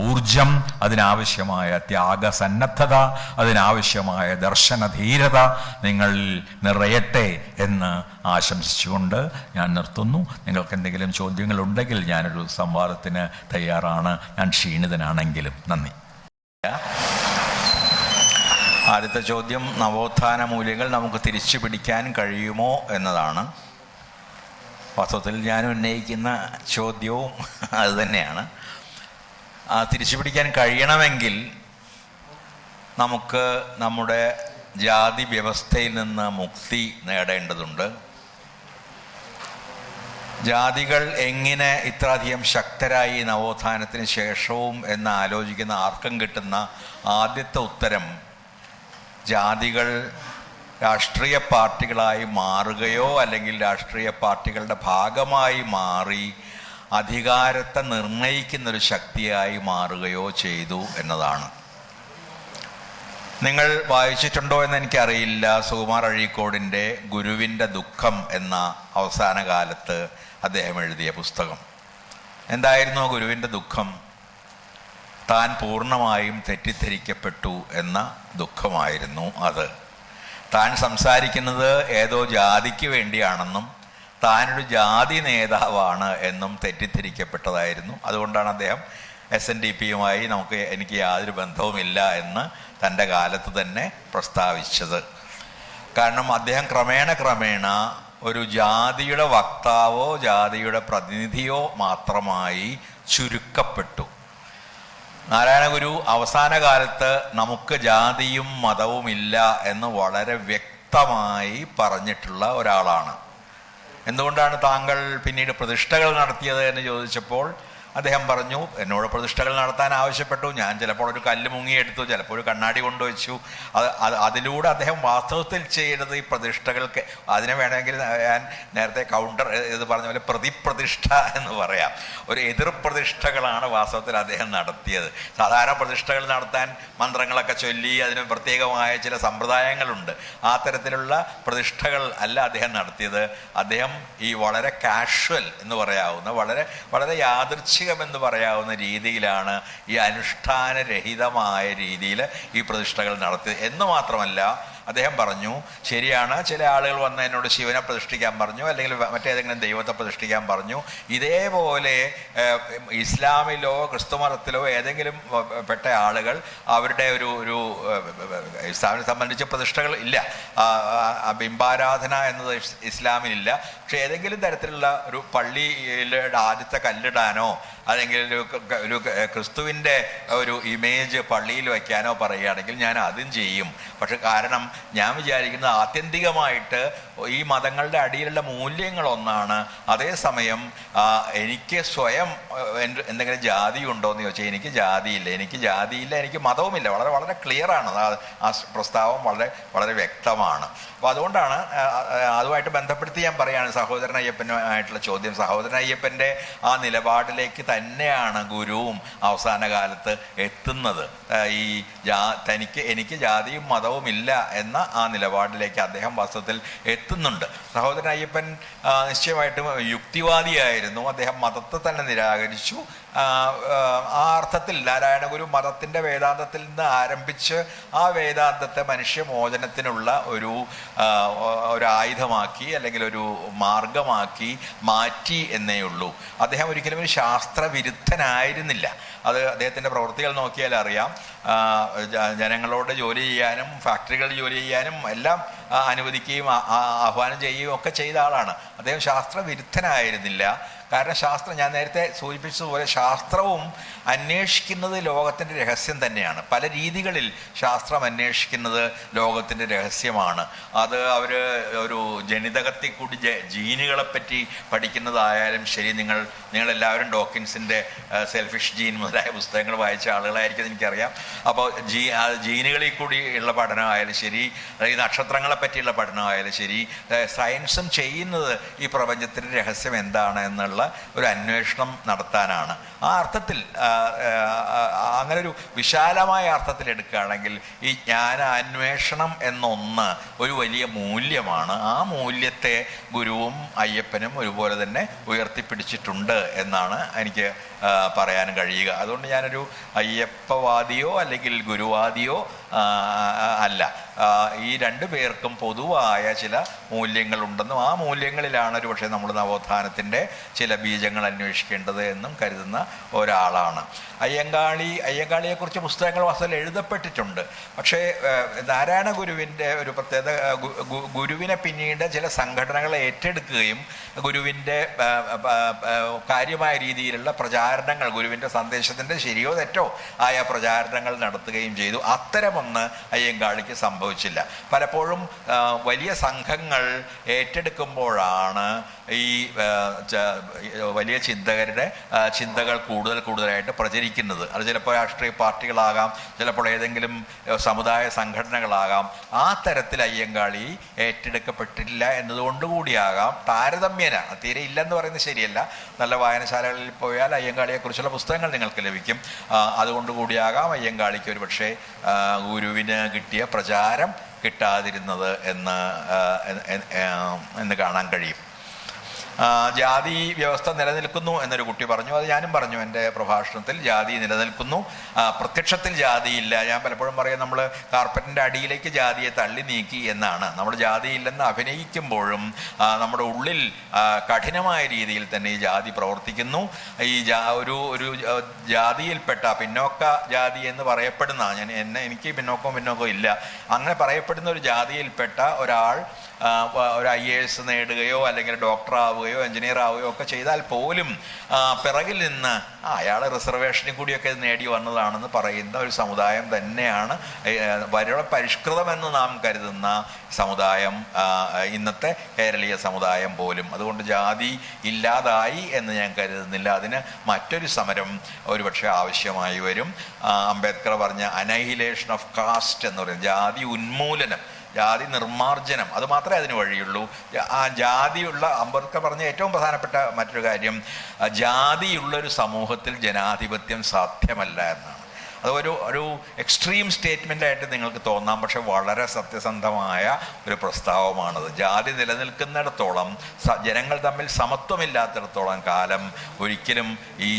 Speaker 2: ഊർജം, അതിനാവശ്യമായ ത്യാഗസന്നദ്ധത, അതിനാവശ്യമായ ദർശനധീരത നിങ്ങളിൽ നിറയട്ടെ എന്ന് ആശംസിച്ചുകൊണ്ട് ഞാൻ നിർത്തുന്നു. നിങ്ങൾക്ക് എന്തെങ്കിലും ചോദ്യങ്ങളുണ്ടെങ്കിൽ ഞാനൊരു സംവാദത്തിന് തയ്യാറാണ്, ഞാൻ ക്ഷീണിതനാണെങ്കിലും. നന്ദി. ആദ്യത്തെ ചോദ്യം, നവോത്ഥാന മൂല്യങ്ങൾ നമുക്ക് തിരിച്ചു പിടിക്കാൻ കഴിയുമോ എന്നതാണ്. വാസ്തവത്തിൽ ഞാൻ ഉന്നയിക്കുന്ന ചോദ്യവും അതുതന്നെയാണ്. തിരിച്ചു പിടിക്കാൻ കഴിയണമെങ്കിൽ നമുക്ക് നമ്മുടെ ജാതി വ്യവസ്ഥയിൽ നിന്ന് മുക്തി നേടേണ്ടതുണ്ട്. ജാതികൾ എങ്ങനെ ഇത്രയധികം ശക്തരായി നവോത്ഥാനത്തിന് ശേഷവും എന്ന് ആലോചിക്കുന്ന ആർക്കും കിട്ടുന്ന ആദ്യത്തെ ഉത്തരം, ജാതികൾ രാഷ്ട്രീയ പാർട്ടികളായി മാറുകയോ അല്ലെങ്കിൽ രാഷ്ട്രീയ പാർട്ടികളുടെ ഭാഗമായി മാറി അധികാരത്തെ നിർണയിക്കുന്നൊരു ശക്തിയായി മാറുകയോ ചെയ്തു എന്നതാണ്. നിങ്ങൾ വായിച്ചിട്ടുണ്ടോ എന്ന് എനിക്കറിയില്ല, സുകുമാർ അഴീക്കോടിൻ്റെ ഗുരുവിൻ്റെ ദുഃഖം എന്ന അവസാന കാലത്ത് അദ്ദേഹം എഴുതിയ പുസ്തകം. എന്തായിരുന്നു ഗുരുവിൻ്റെ ദുഃഖം? താൻ പൂർണ്ണമായും തെറ്റിദ്ധരിക്കപ്പെട്ടു എന്ന ദുഃഖമായിരുന്നു അത്. താൻ സംസാരിക്കുന്നത് ഏതോ ജാതിക്ക് വേണ്ടിയാണെന്നും താനൊരു ജാതി നേതാവാണ് എന്നും തെറ്റിദ്ധരിക്കപ്പെട്ടതായിരുന്നു. അതുകൊണ്ടാണ് അദ്ദേഹം SNDPയുമായി എനിക്ക് യാതൊരു ബന്ധവുമില്ല എന്ന് തൻ്റെ കാലത്ത് തന്നെ പ്രസ്താവിച്ചത്. കാരണം അദ്ദേഹം ക്രമേണ ഒരു ജാതിയുടെ വക്താവോ ജാതിയുടെ പ്രതിനിധിയോ മാത്രമായി ചുരുക്കപ്പെട്ടു. നാരായണ ഗുരു അവസാന കാലത്ത് നമുക്ക് ജാതിയും മതവും ഇല്ല എന്ന് വളരെ വ്യക്തമായി പറഞ്ഞിട്ടുള്ള ഒരാളാണ്. എന്തുകൊണ്ടാണ് താങ്കൾ പിന്നീട് പ്രതിഷ്ഠകൾ നടത്തിയത് എന്ന് ചോദിച്ചപ്പോൾ അദ്ദേഹം പറഞ്ഞു, എന്നോട് പ്രതിഷ്ഠകൾ നടത്താൻ ആവശ്യപ്പെട്ടു, ഞാൻ ചിലപ്പോൾ ഒരു കല്ല് മുങ്ങിയെടുത്തു, ചിലപ്പോൾ ഒരു കണ്ണാടി കൊണ്ടുവച്ചു. അതിലൂടെ അദ്ദേഹം വാസ്തവത്തിൽ ചെയ്യുന്നത് ഈ പ്രതിഷ്ഠകൾക്ക്, അതിനെ വേണമെങ്കിൽ ഞാൻ നേരത്തെ കൗണ്ടർ ഇത് പറഞ്ഞ പോലെ പ്രതിപ്രതിഷ്ഠ എന്ന് പറയാം, ഒരു എതിർ പ്രതിഷ്ഠകളാണ് വാസ്തവത്തിൽ അദ്ദേഹം നടത്തിയത്. സാധാരണ പ്രതിഷ്ഠകൾ നടത്താൻ മന്ത്രങ്ങളൊക്കെ ചൊല്ലി അതിന് പ്രത്യേകമായ ചില സമ്പ്രദായങ്ങളുണ്ട്. ആ തരത്തിലുള്ള പ്രതിഷ്ഠകൾ അല്ല അദ്ദേഹം നടത്തിയത്. അദ്ദേഹം ഈ വളരെ കാഷ്വൽ എന്ന് പറയാവുന്ന, വളരെ വളരെ എന്ന് പറയാവുന്ന രീതിയിലാണ്, ഈ അനുഷ്ഠാനരഹിതമായ രീതിയിൽ ഈ പ്രതിഷ്ഠകൾ നടത്തിയത്. എന്ന് മാത്രമല്ല അദ്ദേഹം പറഞ്ഞു, ശരിയാണ്, ചില ആളുകൾ വന്ന് എന്നോട് ശിവനെ പ്രതിഷ്ഠിക്കാൻ പറഞ്ഞു, അല്ലെങ്കിൽ മറ്റേതെങ്കിലും ദൈവത്തെ പ്രതിഷ്ഠിക്കാൻ പറഞ്ഞു. ഇതേപോലെ ഇസ്ലാമിലോ ക്രിസ്തു മതത്തിലോ ഏതെങ്കിലും പെട്ട ആളുകൾ അവരുടെ ഒരു ഇസ്ലാമിനെ സംബന്ധിച്ച് പ്രതിഷ്ഠകൾ ഇല്ല, ബിംബാരാധന എന്നത് ഇസ്ലാമിലില്ല. പക്ഷെ ഏതെങ്കിലും തരത്തിലുള്ള ഒരു പള്ളിയിലെ ആദ്യത്തെ കല്ലിടാനോ അല്ലെങ്കിൽ ഒരു ക്രിസ്തുവിൻ്റെ ഒരു ഇമേജ് പള്ളിയിൽ വയ്ക്കാനോ പറയുകയാണെങ്കിൽ ഞാൻ അതും ചെയ്യും. പക്ഷെ കാരണം ഞാൻ വിചാരിക്കുന്നത് ആത്യന്തികമായിട്ട് ഈ മതങ്ങളുടെ അടിയിലുള്ള മൂല്യങ്ങളൊന്നാണ്. അതേസമയം എനിക്ക് സ്വയം എന്തെങ്കിലും ജാതി ഉണ്ടോ എന്ന് ചോദിച്ചാൽ എനിക്ക് ജാതിയില്ല, എനിക്ക് മതവുമില്ല. വളരെ വളരെ ക്ലിയറാണ് ആ പ്രസ്താവം, വളരെ വളരെ വ്യക്തമാണ്. അപ്പോൾ അതുകൊണ്ടാണ് അതുമായിട്ട് ബന്ധപ്പെടുത്തി ഞാൻ പറയുകയാണ് സഹോദരൻ അയ്യപ്പനുമായിട്ടുള്ള ചോദ്യം. സഹോദരൻ അയ്യപ്പൻ്റെ ആ നിലപാടിലേക്ക് തന്നെയാണ് ഗുരുവും അവസാന കാലത്ത് എത്തുന്നത്. ഈ എനിക്ക് ജാതിയും മതവും ഇല്ല എന്ന ആ നിലപാടിലേക്ക് അദ്ദേഹം വാസ്തവത്തിൽ എത്തുന്നുണ്ട്. സഹോദരൻ അയ്യപ്പൻ നിശ്ചയമായിട്ടും യുക്തിവാദിയായിരുന്നു. അദ്ദേഹം മതത്തെ തന്നെ നിരാകരിച്ചു. ആ അർത്ഥത്തിൽ നാരായണ ഗുരു മതത്തിൻ്റെ വേദാന്തത്തിൽ നിന്ന് ആരംഭിച്ച് ആ വേദാന്തത്തെ മനുഷ്യമോചനത്തിനുള്ള ഒരു ആയുധമാക്കി അല്ലെങ്കിൽ ഒരു മാർഗമാക്കി മാറ്റി എന്നേ ഉള്ളൂ. അദ്ദേഹം ഒരിക്കലും ഒരു ശാസ്ത്രവിരുദ്ധനായിരുന്നില്ല. അത് അദ്ദേഹത്തിൻ്റെ പ്രവൃത്തികൾ നോക്കിയാൽ അറിയാം. ജനങ്ങളോട് ജോലി ചെയ്യാനും ഫാക്ടറികളിൽ ജോലി ചെയ്യാനും എല്ലാം അനുവദിക്കുകയും ആഹ്വാനം ചെയ്യുകയും ഒക്കെ ചെയ്ത ആളാണ്. അദ്ദേഹം ശാസ്ത്രവിരുദ്ധനായിരുന്നില്ല. കാരണം ശാസ്ത്രം, ഞാൻ നേരത്തെ സൂചിപ്പിച്ചതുപോലെ, ശാസ്ത്രവും അന്വേഷിക്കുന്നത് ലോകത്തിൻ്റെ രഹസ്യം തന്നെയാണ്. പല രീതികളിൽ ശാസ്ത്രം അന്വേഷിക്കുന്നത് ലോകത്തിൻ്റെ രഹസ്യമാണ്. അത് അവർ ഒരു ജനിതകത്തിൽ കൂടി ജീനുകളെപ്പറ്റി പഠിക്കുന്നതായാലും ശരി, നിങ്ങളെല്ലാവരും ഡോക്കിൻസിൻ്റെ സെൽഫിഷ് ജീൻ മുതലായ പുസ്തകങ്ങൾ വായിച്ച ആളുകളായിരിക്കും എനിക്കറിയാം. അപ്പോൾ ജീനുകളിൽ കൂടി ഉള്ള പഠനമായാലും ശരി, ഈ നക്ഷത്രങ്ങളെ പറ്റിയുള്ള പഠനമായാലും ശരി, സയൻസും ചെയ്യുന്നത് ഈ പ്രപഞ്ചത്തിൻ്റെ രഹസ്യം എന്താണ് എന്നുള്ള ഒരു അന്വേഷണം നടത്താനാണ്. ആ അർത്ഥത്തിൽ, അങ്ങനെ ഒരു വിശാലമായ അർത്ഥത്തിൽ എടുക്കുകയാണെങ്കിൽ ഈ ജ്ഞാനാന്വേഷണം എന്നൊന്ന് ഒരു വലിയ മൂല്യമാണ്. ആ മൂല്യത്തെ ഗുരുവും അയ്യപ്പനും ഒരുപോലെ തന്നെ ഉയർത്തിപ്പിടിച്ചിട്ടുണ്ട് എന്നാണ് എനിക്ക് പറയാൻ കഴിയുക. അതുകൊണ്ട് ഞാനൊരു അയ്യപ്പവാദിയോ അല്ലെങ്കിൽ ഗുരുവാദിയോ അല്ല. ഈ രണ്ടു പേർക്കും പൊതുവായ ചില മൂല്യങ്ങളുണ്ടെന്നും ആ മൂല്യങ്ങളിലാണ് ഒരു പക്ഷേ നമ്മൾ നവോത്ഥാനത്തിൻ്റെ ചില ബീജങ്ങൾ അന്വേഷിക്കേണ്ടത് എന്നും കരുതുന്ന ഒരാളാണ്. അയ്യങ്കാളിയെക്കുറിച്ച് പുസ്തകങ്ങൾ വാസ്തവത്തിൽ എഴുതപ്പെട്ടിട്ടുണ്ട്. പക്ഷേ നാരായണ ഗുരുവിൻ്റെ ഒരു പ്രത്യേകത, ഗുരുവിനെ പിന്നീട് ചില സംഘടനകൾ ഏറ്റെടുക്കുകയും ഗുരുവിൻ്റെ കാര്യമായ രീതിയിലുള്ള പ്രചാരണങ്ങൾ, ഗുരുവിൻ്റെ സന്ദേശത്തിൻ്റെ ശരിയോ തെറ്റോ ആയ പ്രചാരണങ്ങൾ നടത്തുകയും ചെയ്തു. അത്തരമൊന്ന് അയ്യങ്കാളിക്ക് സംഭവിച്ചില്ല. പലപ്പോഴും വലിയ സംഘങ്ങൾ ഏറ്റെടുക്കുമ്പോഴാണ് ഈ വലിയ ചിന്തകരുടെ ചിന്തകൾ കൂടുതലായിട്ട് പ്രചരിക്കുന്നത്. അത് ചിലപ്പോൾ രാഷ്ട്രീയ പാർട്ടികളാകാം, ചിലപ്പോൾ ഏതെങ്കിലും സമുദായ സംഘടനകളാകാം. ആ തരത്തിൽ അയ്യങ്കാളി ഏറ്റെടുക്കപ്പെട്ടില്ല എന്നതുകൊണ്ടുകൂടിയാകാം താരതമ്യേന, തീരെ ഇല്ലെന്ന് പറയുന്നത് ശരിയല്ല, നല്ല വായനശാലകളിൽ പോയാൽ അയ്യങ്കാളിയെക്കുറിച്ചുള്ള പുസ്തകങ്ങൾ നിങ്ങൾക്ക് ലഭിക്കും. അതുകൊണ്ടുകൂടിയാകാം അയ്യങ്കാളിക്ക് ഒരു പക്ഷേ ഗുരുവിന് കിട്ടിയ പ്രചാരം കിട്ടാതിരുന്നത് എന്ന് കാണാൻ കഴിയും. ജാതി വ്യവസ്ഥ നിലനിൽക്കുന്നു എന്നൊരു കുട്ടി പറഞ്ഞു. അത് ഞാനും പറഞ്ഞു എൻ്റെ പ്രഭാഷണത്തിൽ. ജാതി നിലനിൽക്കുന്നു, പ്രത്യക്ഷത്തിൽ ജാതിയില്ല. ഞാൻ പലപ്പോഴും പറയും, നമ്മൾ കാർപ്പറ്റിൻ്റെ അടിയിലേക്ക് ജാതിയെ തള്ളി നീക്കി എന്നാണ്. നമ്മൾ ജാതിയില്ലെന്ന് അഭിനയിക്കുമ്പോഴും നമ്മുടെ ഉള്ളിൽ കഠിനമായ രീതിയിൽ തന്നെ ഈ ജാതി പ്രവർത്തിക്കുന്നു. ഈ ഒരു ജാതിയിൽപ്പെട്ട പിന്നോക്ക ജാതി എന്ന് പറയപ്പെടുന്ന, എനിക്ക് പിന്നോക്കവും ഇല്ല, അങ്ങനെ പറയപ്പെടുന്ന ഒരു ജാതിയിൽപ്പെട്ട ഒരാൾ ഒരു IAS നേടുകയോ അല്ലെങ്കിൽ ഡോക്ടർ ആവുകയോ എഞ്ചിനീയർ ആവുകയോ ഒക്കെ ചെയ്താൽ പോലും പിറകിൽ നിന്ന് അയാൾ റിസർവേഷനിൽ കൂടിയൊക്കെ നേടി വന്നതാണെന്ന് പറയുന്ന ഒരു സമുദായം തന്നെയാണ് വളരെ പരിഷ്കൃതമെന്ന് നാം കരുതുന്ന സമുദായം, ഇന്നത്തെ കേരളീയ സമുദായം പോലും. അതുകൊണ്ട് ജാതി ഇല്ലാതായി എന്ന് ഞാൻ കരുതുന്നില്ല. അതിന് മറ്റൊരു സമരം ഒരുപക്ഷെ ആവശ്യമായി വരും. അംബേദ്കർ പറഞ്ഞ അനൈഹിലേഷൻ ഓഫ് കാസ്റ്റ് എന്ന് പറയും, ജാതി ഉന്മൂലനം, ജാതി നിർമ്മാർജ്ജനം, അത് മാത്രമേ അതിന് വഴിയുള്ളൂ. ആ ജാതിയുള്ള, അംബേദ്കർ പറഞ്ഞ ഏറ്റവും പ്രധാനപ്പെട്ട മറ്റൊരു കാര്യം, ജാതിയുള്ളൊരു സമൂഹത്തിൽ ജനാധിപത്യം സാധ്യമല്ല എന്നാണ്. അത് ഒരു എക്സ്ട്രീം സ്റ്റേറ്റ്മെൻ്റായിട്ട് നിങ്ങൾക്ക് തോന്നാം, പക്ഷെ വളരെ സത്യസന്ധമായ ഒരു പ്രസ്താവമാണത്. ജാതി നിലനിൽക്കുന്നിടത്തോളം, ജനങ്ങൾ തമ്മിൽ സമത്വമില്ലാത്തിടത്തോളം കാലം ഒരിക്കലും ഈ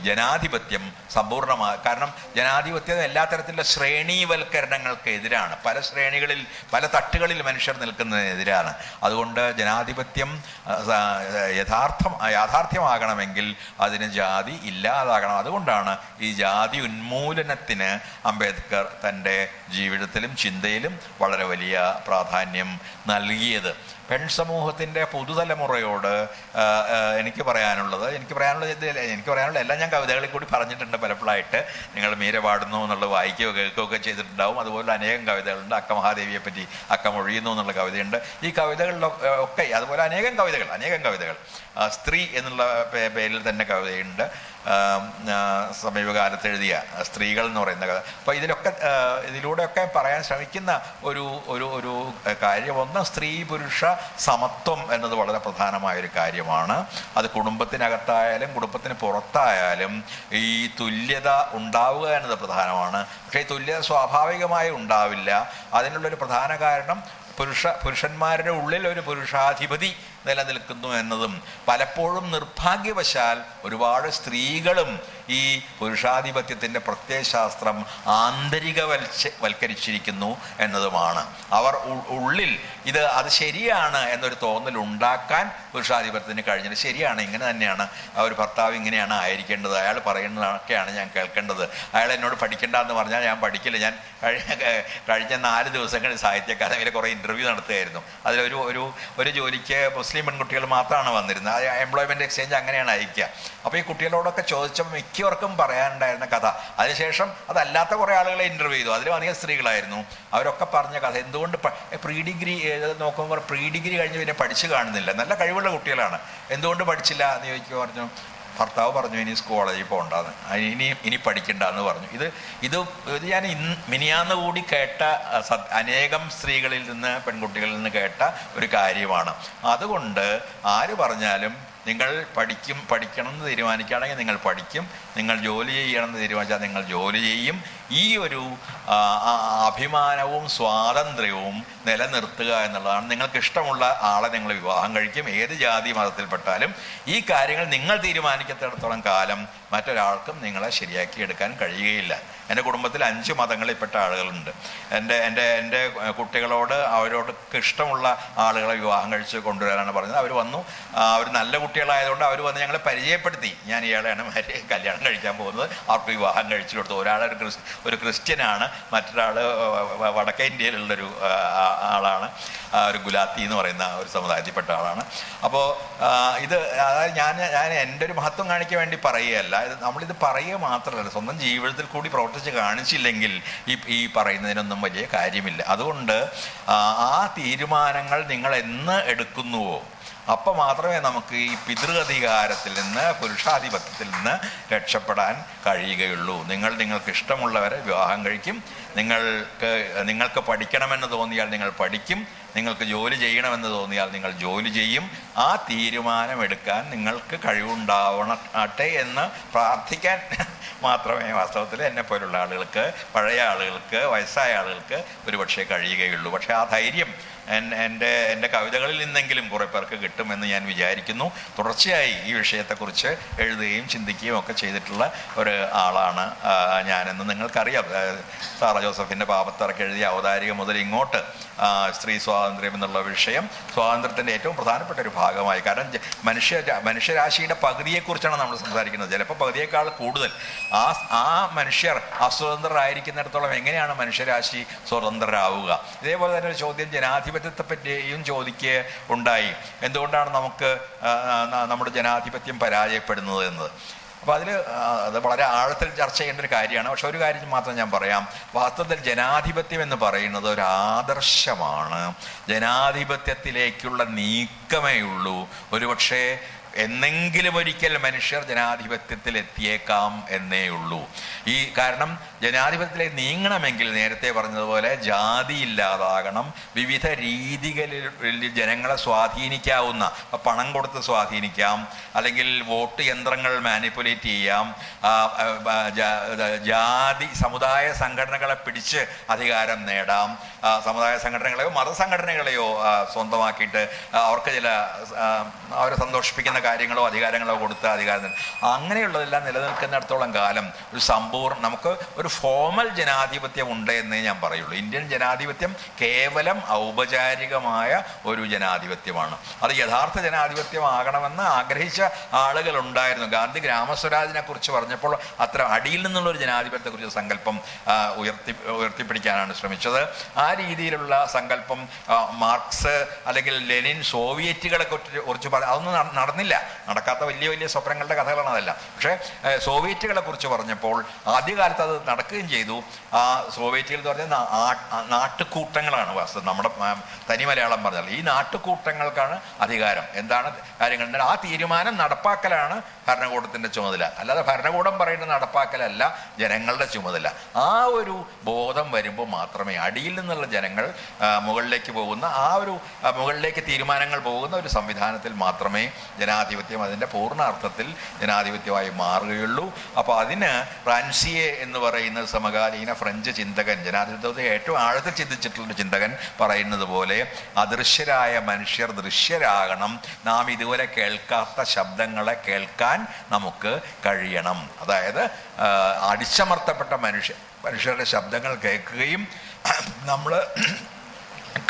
Speaker 2: ജനാധിപത്യം സമ്പൂർണ്ണമായി, കാരണം ജനാധിപത്യം എല്ലാ തരത്തിലുള്ള ശ്രേണീവൽക്കരണങ്ങൾക്ക് എതിരാണ്. പല ശ്രേണികളിൽ, പല തട്ടുകളിൽ മനുഷ്യർ നിൽക്കുന്നതിനെതിരാണ്. അതുകൊണ്ട് ജനാധിപത്യം യാഥാർത്ഥ്യമാകണമെങ്കിൽ അതിന് ജാതി ഇല്ലാതാകണം. അതുകൊണ്ടാണ് ഈ ജാതി ഉന്മൂലനത്തിന് അംബേദ്കർ തൻ്റെ ജീവിതത്തിലും ചിന്തയിലും വളരെ വലിയ പ്രാധാന്യം നൽകിയത്. പെൺസമൂഹത്തിൻ്റെ പുതുതലമുറയോട് എനിക്ക് പറയാനുള്ളത് എല്ലാം ഞാൻ കവിതകളിൽ കൂടി പറഞ്ഞിട്ടുണ്ട് പലപ്പോഴായിട്ട്. നിങ്ങൾ മീര പാടുന്നു എന്നുള്ളത് വായിക്കുകയോ കേൾക്കുകയൊക്കെ ചെയ്തിട്ടുണ്ടാവും. അതുപോലെ അനേകം കവിതകളുണ്ട്. അക്ക മഹാദേവിയെ പറ്റി അക്ക മൊഴിയുന്നു എന്നുള്ള കവിതയുണ്ട്. ഈ കവിതകളിലൊക്കെ അതുപോലെ അനേകം കവിതകൾ സ്ത്രീ എന്നുള്ള പേരിൽ തന്നെ കവിതയുണ്ട്. സമീപകാലത്ത് എഴുതിയ സ്ത്രീകൾ എന്ന് പറയുന്ന കഥ. അപ്പോൾ ഇതിലൂടെയൊക്കെ പറയാൻ ശ്രമിക്കുന്ന ഒരു കാര്യം, ഒന്ന് സ്ത്രീ പുരുഷ സമത്വം എന്നത് വളരെ പ്രധാനമായൊരു കാര്യമാണ്. അത് കുടുംബത്തിനകത്തായാലും കുടുംബത്തിന് പുറത്തായാലും ഈ തുല്യത ഉണ്ടാവുക എന്നത് പ്രധാനമാണ്. പക്ഷേ ഈ തുല്യത സ്വാഭാവികമായി ഉണ്ടാവില്ല. അതിനുള്ളൊരു പ്രധാന കാരണം പുരുഷന്മാരുടെ ഉള്ളിൽ ഒരു പുരുഷാധിപതി നിലനിൽക്കുന്നു എന്നതും, പലപ്പോഴും നിർഭാഗ്യവശാൽ ഒരുപാട് സ്ത്രീകളും ഈ പുരുഷാധിപത്യത്തിൻ്റെ പ്രത്യയശാസ്ത്രം ആന്തരികവൽക്കരിച്ചിരിക്കുന്നു എന്നതുമാണ്. അവർ ഉള്ളിൽ അത് ശരിയാണ് എന്നൊരു തോന്നൽ ഉണ്ടാക്കാൻ പുരുഷാധിപത്യത്തിന് കഴിഞ്ഞത്. ശരിയാണ്, ഇങ്ങനെ തന്നെയാണ് ഒരു ഭർത്താവ് ഇങ്ങനെയാണ് ആയിരിക്കേണ്ടത്, അയാൾ പറയുന്നതൊക്കെയാണ് ഞാൻ കേൾക്കേണ്ടത്, അയാൾ എന്നോട് പഠിക്കേണ്ട എന്ന് പറഞ്ഞാൽ ഞാൻ പഠിക്കില്ല. ഞാൻ കഴിഞ്ഞ 4 ദിവസങ്ങളിൽ സാഹിത്യ അക്കാദമിയിൽ കുറേ ഇൻ്റർവ്യൂ നടത്തുകയായിരുന്നു. അതിലൊരു ഒരു ജോലിക്ക് മുസ്ലിം പെൺകുട്ടികൾ മാത്രമാണ് വന്നിരുന്നത്. എംപ്ലോയ്മെൻറ്റ് എക്സ്ചേഞ്ച് അങ്ങനെയാണ് അയക്കുക. അപ്പോൾ ഈ കുട്ടികളോടൊക്കെ ചോദിച്ചപ്പോൾ മിക്കവർക്കും പറയാനുണ്ടായിരുന്ന കഥ, അതിനുശേഷം അതല്ലാത്ത കുറേ ആളുകളെ ഇൻ്റർവ്യൂ ചെയ്തു, അതിലും അധികം സ്ത്രീകളായിരുന്നു. അവരൊക്കെ പറഞ്ഞ കഥ എന്തുകൊണ്ട് പ്രീ ഡിഗ്രി നോക്കുമ്പോൾ പ്രീ ഡിഗ്രി കഴിഞ്ഞ് പിന്നെ പഠിച്ചു കാണുന്നില്ല, നല്ല കഴിവുള്ള കുട്ടികളാണ്, എന്തുകൊണ്ട് പഠിച്ചില്ല എന്ന് ചോദിക്കുക. പറഞ്ഞു ഭർത്താവ് പറഞ്ഞു ഇനി കോളേജിൽ പോകണ്ടെന്ന്, ഇനി പഠിക്കണ്ടെന്ന് പറഞ്ഞു. ഇത് ഞാൻ മിനിയാന്ന് കൂടി കേട്ട അനേകം സ്ത്രീകളിൽ നിന്ന്, പെൺകുട്ടികളിൽ നിന്ന് കേട്ട ഒരു കാര്യമാണ്. അതുകൊണ്ട് ആര് പറഞ്ഞാലും നിങ്ങൾ പഠിക്കണം എന്ന് തീരുമാനിക്കുകയാണെങ്കിൽ നിങ്ങൾ പഠിക്കും, നിങ്ങൾ ജോലി ചെയ്യണമെന്ന് തീരുമാനിച്ചാൽ നിങ്ങൾ ജോലി ചെയ്യും. ഈ ഒരു അഭിമാനവും സ്വാതന്ത്ര്യവും നിലനിർത്തുക എന്നുള്ളതാണ്. നിങ്ങൾക്ക് ഇഷ്ടമുള്ള ആളെ നിങ്ങൾ വിവാഹം കഴിക്കും, ഏത് ജാതി മതത്തിൽപ്പെട്ടാലും. ഈ കാര്യങ്ങൾ നിങ്ങൾ തീരുമാനിക്കത്തിടത്തോളം കാലം മറ്റൊരാൾക്കും നിങ്ങളെ ശരിയാക്കി എടുക്കാൻ കഴിയുകയില്ല. എൻ്റെ കുടുംബത്തിൽ 5 മതങ്ങളിൽപ്പെട്ട ആളുകളുണ്ട്. എൻ്റെ കുട്ടികളോട് അവരോടൊക്കെ ഇഷ്ടമുള്ള ആളുകളെ വിവാഹം കഴിച്ച് കൊണ്ടുവരാനാണ് പറഞ്ഞത്. അവർ വന്നു, അവർ നല്ല കുട്ടികളായതുകൊണ്ട് അവർ വന്ന് ഞങ്ങളെ പരിചയപ്പെടുത്തി. ഞാൻ ഇയാളെയാണ് കല്യാണം കഴിക്കാൻ പോകുന്നത്, അവർക്ക് വിവാഹം കഴിച്ചു കൊടുത്തു. ഒരാളെ ഒരു ക്രിസ്ത്യനാണ്, മറ്റൊരാൾ വടക്കേ ഇന്ത്യയിലുള്ളൊരു ആളാണ്, ഒരു ഗുലാത്തി എന്ന് പറയുന്ന ഒരു സമുദായത്തിൽപ്പെട്ട ആളാണ്. അപ്പോൾ അതായത് ഞാൻ എൻ്റെ ഒരു മഹത്വം കാണിക്കാൻ വേണ്ടി പറയുകയല്ല, നമ്മളിത് പറയുക മാത്രമല്ല, സ്വന്തം ജീവിതത്തിൽ കൂടി പ്രവർത്തിച്ച് കാണിച്ചില്ലെങ്കിൽ ഈ പറയുന്നതിനൊന്നും വലിയ കാര്യമില്ല. അതുകൊണ്ട് ആ തീരുമാനങ്ങൾ നിങ്ങൾ എന്ന് എടുക്കുന്നുവോ അപ്പം മാത്രമേ നമുക്ക് ഈ പിതൃഅധികാരത്തിൽ നിന്ന്, പുരുഷാധിപത്യത്തിൽ നിന്ന് രക്ഷപ്പെടാൻ കഴിയുകയുള്ളൂ. നിങ്ങൾക്ക് ഇഷ്ടമുള്ളവരെ വിവാഹം കഴിക്കും, നിങ്ങൾക്ക് പഠിക്കണമെന്ന് തോന്നിയാൽ നിങ്ങൾ പഠിക്കും, നിങ്ങൾക്ക് ജോലി ചെയ്യണമെന്ന് തോന്നിയാൽ നിങ്ങൾ ജോലി ചെയ്യും. ആ തീരുമാനമെടുക്കാൻ നിങ്ങൾക്ക് കഴിവുണ്ടാവണട്ടെ എന്ന് പ്രാർത്ഥിക്കാൻ മാത്രമേ വാസ്തവത്തിൽ എന്നെപ്പോലുള്ള ആളുകൾക്ക്, പഴയ ആളുകൾക്ക്, വയസ്സായ ആളുകൾക്ക് ഒരുപക്ഷെ കഴിയുകയുള്ളൂ. പക്ഷേ ആ ധൈര്യം എൻ്റെ കവിതകളിൽ നിന്നെങ്കിലും കുറേ പേർക്ക് കിട്ടുമെന്ന് ഞാൻ വിചാരിക്കുന്നു. തുടർച്ചയായി ഈ വിഷയത്തെക്കുറിച്ച് എഴുതുകയും ചിന്തിക്കുകയും ഒക്കെ ചെയ്തിട്ടുള്ള ഒരു ആളാണ് ഞാനെന്ന് നിങ്ങൾക്കറിയാം. സാറ ജോസഫിൻ്റെ പാപത്തറക്ക് എഴുതിയ ഔദാരിക മുതൽ ഇങ്ങോട്ട് സ്ത്രീ സ്വാതന്ത്ര്യം എന്നുള്ള വിഷയം സ്വാതന്ത്ര്യത്തിൻ്റെ ഏറ്റവും പ്രധാനപ്പെട്ട ഒരു ഭാഗമായി. കാരണം മനുഷ്യരാശിയുടെ പകുതിയെക്കുറിച്ചാണ് നമ്മൾ സംസാരിക്കുന്നത്, ചിലപ്പോൾ പകുതിയേക്കാൾ കൂടുതൽ. ആ മനുഷ്യർ അസ്വതന്ത്രരായിരിക്കുന്നിടത്തോളം എങ്ങനെയാണ് മനുഷ്യരാശി സ്വതന്ത്രരാവുക? ഇതേപോലെ തന്നെ ഒരു ചോദ്യം ജനാധിപത്യത്തെ പറ്റിയും ഉണ്ടായി. എന്തുകൊണ്ടാണ് നമ്മുടെ ജനാധിപത്യം പരാജയപ്പെടുന്നത് എന്നത്. അപ്പോൾ അത് വളരെ ആഴത്തിൽ ചർച്ച ചെയ്യേണ്ട ഒരു കാര്യമാണ്. പക്ഷെ ഒരു കാര്യം മാത്രം ഞാൻ പറയാം. വാസ്തവത്തിൽ ജനാധിപത്യം എന്ന് പറയുന്നത് ഒരു ആദർശമാണ്. ജനാധിപത്യത്തിലേക്കുള്ള നീക്കമേ ഉള്ളൂ. ഒരുപക്ഷെ എന്നെങ്കിലും ഒരിക്കൽ മനുഷ്യർ ജനാധിപത്യത്തിൽ എത്തിയേക്കാം എന്നേ ഉള്ളൂ. കാരണം ജനാധിപത്യത്തിലേക്ക് നീങ്ങണമെങ്കിൽ നേരത്തെ പറഞ്ഞതുപോലെ ജാതി ഇല്ലാതാകണം, വിവിധ രീതികളിൽ ജനങ്ങളെ സ്വാധീനിക്കാവുന്ന, പണം കൊടുത്ത് സ്വാധീനിക്കാം, അല്ലെങ്കിൽ വോട്ട് യന്ത്രങ്ങൾ മാനിപ്പുലേറ്റ് ചെയ്യാം, സമുദായ സംഘടനകളെ പിടിച്ച് അധികാരം നേടാം, സമുദായ സംഘടനകളെയോ മതസംഘടനകളെയോ സ്വന്തമാക്കിയിട്ട് അവർക്ക് അവരെ സന്തോഷിപ്പിക്കുന്ന കാര്യങ്ങളോ അധികാരങ്ങളോ കൊടുത്ത് അധികാരം, അങ്ങനെയുള്ളതെല്ലാം നിലനിൽക്കുന്നിടത്തോളം കാലം നമുക്ക് ഒരു ഫോമൽ ജനാധിപത്യം ഉണ്ട് എന്നേ ഞാൻ പറയുള്ളൂ. ഇന്ത്യൻ ജനാധിപത്യം കേവലം ഔപചാരികമായ ഒരു ജനാധിപത്യമാണ്. അത് യഥാർത്ഥ ജനാധിപത്യമാകണമെന്ന് ആഗ്രഹിച്ച ആളുകൾ ഉണ്ടായിരുന്നു. ഗാന്ധി ഗ്രാമസ്വരാജിനെ കുറിച്ച് പറഞ്ഞപ്പോൾ അത്ര അടിയിൽ നിന്നുള്ളൊരു ജനാധിപത്യത്തെക്കുറിച്ച് സങ്കല്പം ഉയർത്തിപ്പിടിക്കാനാണ് ശ്രമിച്ചത്. ആ രീതിയിലുള്ള സങ്കല്പം മാർക്സ് അല്ലെങ്കിൽ ലെനിൻ സോവിയറ്റുകളെ കുറിച്ച് അതൊന്നും നടക്കാത്ത വലിയ വലിയ സ്വപ്നങ്ങളുടെ കഥകളാണ് അതെല്ലാം. പക്ഷേ സോവിയറ്റുകളെ കുറിച്ച് പറഞ്ഞപ്പോൾ ആദ്യകാലത്ത് അത് നടക്കുകയും ചെയ്തു. ആ സോവിയറ്റുകൾ എന്ന് പറഞ്ഞാൽ നാട്ടുകൂട്ടങ്ങളാണ് വാസ്തവം. നമ്മുടെ തനി മലയാളം പറഞ്ഞാൽ ഈ നാട്ടുകൂട്ടങ്ങൾക്കാണ് അധികാരം. എന്താണ് കാര്യങ്ങൾ? ആ തീരുമാനം നടപ്പാക്കലാണ് ഭരണകൂടത്തിൻ്റെ ചുമതല, അല്ലാതെ ഭരണകൂടം പറയുന്ന നടപ്പാക്കലല്ല ജനങ്ങളുടെ ചുമതല. ആ ഒരു ബോധം വരുമ്പോൾ മാത്രമേ അടിയിൽ നിന്നുള്ള ജനങ്ങൾ മുകളിലേക്ക് പോകുന്ന മുകളിലേക്ക് തീരുമാനങ്ങൾ പോകുന്ന ഒരു സംവിധാനത്തിൽ മാത്രമേ ജനാധിപത്യം അതിൻ്റെ പൂർണ്ണാർത്ഥത്തിൽ ജനാധിപത്യമായി മാറുകയുള്ളൂ. അപ്പോൾ അതിന് റാൻസിയെ എന്ന് പറയുന്ന സമകാലീന ഫ്രഞ്ച് ചിന്തകൻ, ജനാധിപത്യത്തെ ഏറ്റവും ആഴത്തിൽ ചിന്തിച്ചിട്ടുള്ള ചിന്തകൻ പറയുന്നത് പോലെ അദൃശ്യരായ മനുഷ്യർ ദൃശ്യരാകണം, നാം ഇതുവരെ കേൾക്കാത്ത ശബ്ദങ്ങളെ കേൾക്കാൻ നമുക്ക് കഴിയണം. അതായത് അടിച്ചമർത്തപ്പെട്ട മനുഷ്യരുടെ ശബ്ദങ്ങൾ കേൾക്കുകയും നമ്മൾ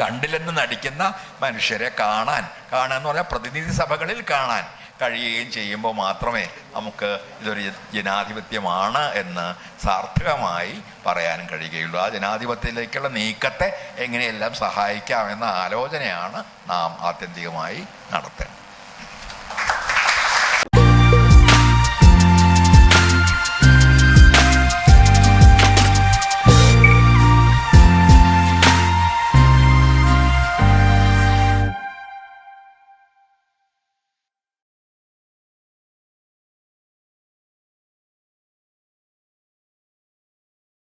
Speaker 2: കണ്ടില്ലെന്ന് നടിക്കുന്ന മനുഷ്യരെ കാണുക എന്ന് പറഞ്ഞാൽ പ്രതിനിധി സഭകളിൽ കാണാൻ കഴിയുകയും ചെയ്യുമ്പോൾ മാത്രമേ നമുക്ക് ഇതൊരു ജനാധിപത്യമാണ് എന്ന് സാർത്ഥകമായി പറയാനും കഴിയുകയുള്ളൂ. ആ ജനാധിപത്യത്തിലേക്കുള്ള നീക്കത്തെ എങ്ങനെയെല്ലാം സഹായിക്കാമെന്ന ആലോചനയാണ് നാം ആത്യന്തികമായി നടത്തേണ്ടത്.